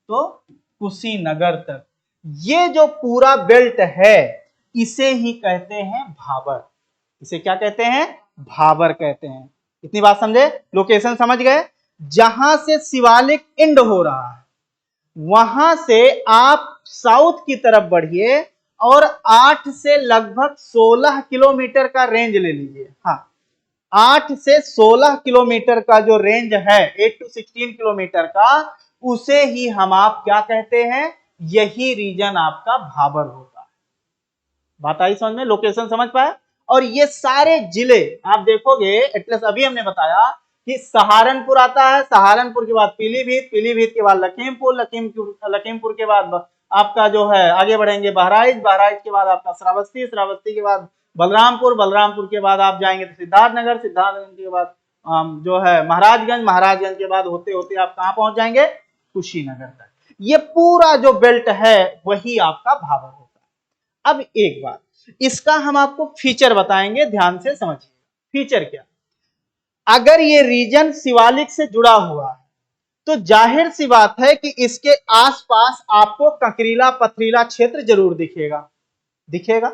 तो कुशीनगर तक। ये जो पूरा बेल्ट है इसे ही कहते हैं भाबर। इसे क्या कहते हैं? भाबर कहते हैं। इतनी बात समझे? लोकेशन समझ गए? जहां से शिवालिक एंड हो रहा है वहां से आप साउथ की तरफ बढ़िए और 8 से लगभग 16 किलोमीटर का रेंज ले लीजिए। हाँ, 8 से 16 किलोमीटर का जो रेंज है, 8 to 16 किलोमीटर का, उसे ही हम आप क्या कहते हैं? यही रीजन आपका भाबर होता है। बात आई समझ में? लोकेशन समझ पाए? और ये सारे जिले आप देखोगे, एटलस अभी हमने बताया कि सहारनपुर आता है, सहारनपुर के बाद पीलीभीत, पीलीभीत के बाद लखीमपुर, लखीमपुर के बाद आपका जो है आगे बढ़ेंगे बहराइच, बहराइच के बाद आपका श्रावस्ती, श्रावस्ती के बाद बलरामपुर, बलरामपुर के बाद आप जाएंगे तो सिद्धार्थनगर, सिद्धार्थनगर के बाद जो है महाराजगंज, महाराजगंज के बाद होते होते आप कहां पहुंच जाएंगे? कुशीनगर तक। ये पूरा जो बेल्ट है वही आपका भाबर होता है। अब एक बात, इसका हम आपको फीचर बताएंगे, ध्यान से समझिए। फीचर क्या? अगर ये रीजन शिवालिक से जुड़ा हुआ है तो जाहिर सी बात है कि इसके आसपास आपको कंकरीला पथरीला क्षेत्र जरूर दिखेगा, दिखेगा।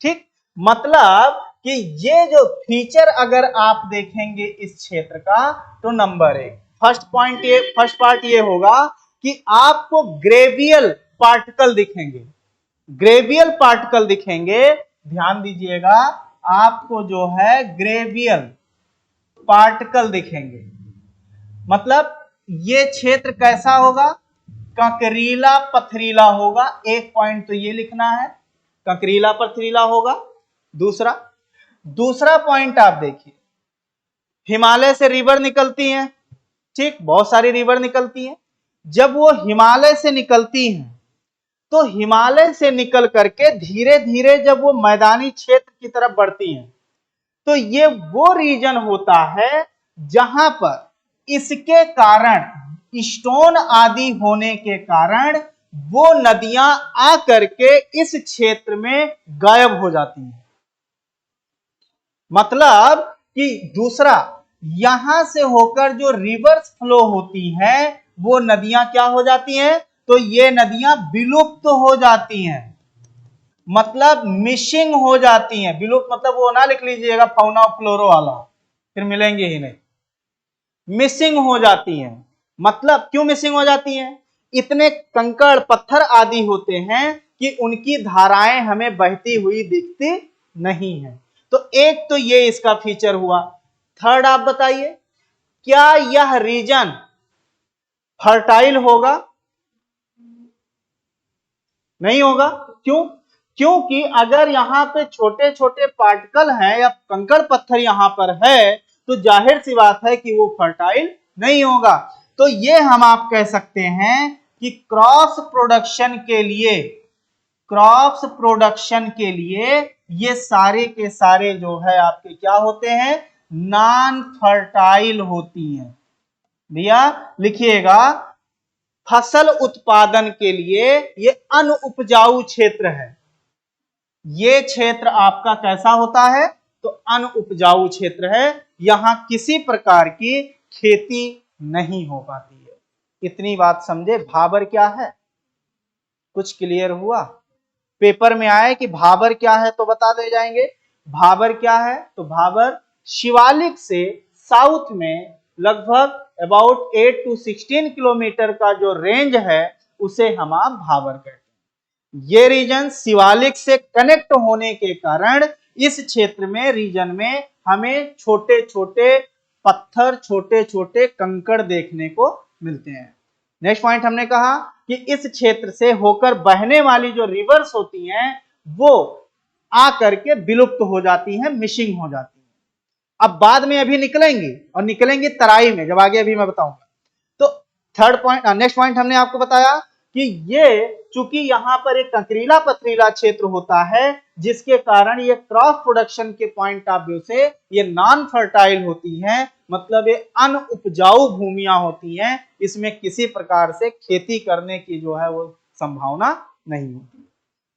ठीक, मतलब कि ये जो फीचर अगर आप देखेंगे इस क्षेत्र का, तो नंबर 1 फर्स्ट पार्ट ये होगा कि आपको ग्रेवियल पार्टिकल दिखेंगे, ग्रेवियल पार्टिकल दिखेंगे। ध्यान दीजिएगा, आपको जो है ग्रेवियल पार्टिकल दिखेंगे। मतलब ये क्षेत्र कैसा होगा? कंकरीला पथरीला होगा। एक पॉइंट तो ये लिखना है, कंकरीला पथरीला होगा। दूसरा पॉइंट आप देखिए, हिमालय से रिवर निकलती हैं, ठीक, बहुत सारी रिवर निकलती हैं। जब वो हिमालय से निकलती हैं तो हिमालय से निकल करके धीरे धीरे जब वो मैदानी क्षेत्र की तरफ बढ़ती हैं तो ये वो रीजन होता है जहां पर इसके कारण, स्टोन आदि होने के कारण, वो नदियां आकर के इस क्षेत्र में गायब हो जाती हैं। मतलब कि दूसरा, यहां से होकर जो रिवर्स फ्लो होती हैं वो नदियां क्या हो जाती हैं? तो ये नदियां विलुप्त हो जाती हैं, मतलब मिसिंग हो जाती हैं। विलुप्त मतलब वो ना लिख लीजिएगा फौना फ्लोरो वाला, फिर मिलेंगे ही नहीं। मिसिंग हो जाती हैं, मतलब क्यों मिसिंग हो जाती हैं? इतने कंकड़ पत्थर आदि होते हैं कि उनकी धाराएं हमें बहती हुई दिखती नहीं है। तो एक तो ये इसका फीचर हुआ। थर्ड आप बताइए, क्या यह रीजन फर्टाइल होगा? नहीं होगा। क्यों? क्योंकि अगर यहां पे छोटे छोटे पार्टिकल हैं या कंकड़ पत्थर यहां पर है तो जाहिर सी बात है कि वो फर्टाइल नहीं होगा। तो ये हम आप कह सकते हैं कि क्रॉस प्रोडक्शन के लिए ये सारे के सारे जो है आपके क्या होते हैं? नॉन फर्टाइल होती हैं। भैया लिखिएगा, फसल उत्पादन के लिए ये अनुपजाऊ क्षेत्र है। ये क्षेत्र आपका कैसा होता है? तो अनुपजाऊ क्षेत्र है, यहां किसी प्रकार की खेती नहीं हो पाती है। इतनी बात समझे? भाबर क्या है? कुछ क्लियर हुआ? पेपर में आए कि भाबर क्या है तो बता दे जाएंगे। भाबर क्या है? तो भाबर शिवालिक से साउथ में लगभग अबाउट 8 to 16 किलोमीटर का जो रेंज है उसे हम आप भाबर कहते हैं। ये रीजन शिवालिक से कनेक्ट होने के कारण इस क्षेत्र में, रीजन में हमें छोटे छोटे पत्थर, छोटे छोटे कंकड़ देखने को मिलते हैं। नेक्स्ट पॉइंट हमने कहा कि इस क्षेत्र से होकर बहने वाली जो रिवर्स होती हैं वो आकर के विलुप्त हो जाती हैं, मिसिंग हो जाती हैं। अब बाद में अभी निकलेंगी और निकलेंगी तराई में, जब आगे अभी मैं बताऊंगा। तो थर्ड पॉइंट, नेक्स्ट पॉइंट हमने आपको बताया कि ये चूंकि यहाँ पर एक कंकरीला पथरीला क्षेत्र होता है, जिसके कारण ये क्रॉप प्रोडक्शन के पॉइंट ऑफ व्यू से ये नॉन फर्टाइल होती हैं, मतलब ये अनउपजाऊ भूमियां होती हैं, इसमें किसी प्रकार से खेती करने की जो है वो संभावना नहीं होती।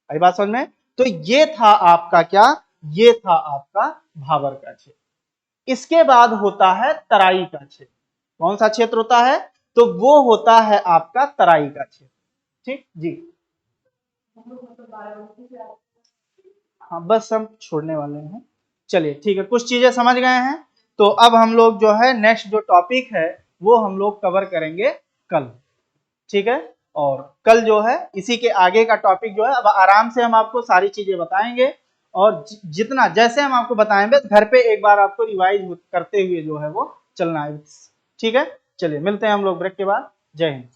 आई बात समझ में? तो ये था आपका क्या, ये था आपका भाबर का क्षेत्र। इसके बाद होता है तराई का क्षेत्र। कौन सा क्षेत्र होता है? तो वो होता है आपका तराई का क्षेत्र। ठीक जी, हाँ बस हम छोड़ने वाले हैं। चलिए ठीक है, कुछ चीजें समझ गए हैं। तो अब हम लोग जो है नेक्स्ट जो टॉपिक है वो हम लोग कवर करेंगे कल। ठीक है, और कल जो है इसी के आगे का टॉपिक जो है अब आराम से हम आपको सारी चीजें बताएंगे, और जितना जैसे हम आपको बताएंगे घर पे एक बार आपको रिवाइज करते हुए जो है वो चलना है। ठीक है, चलिए मिलते हैं हम लोग ब्रेक के बाद। जय हिंद।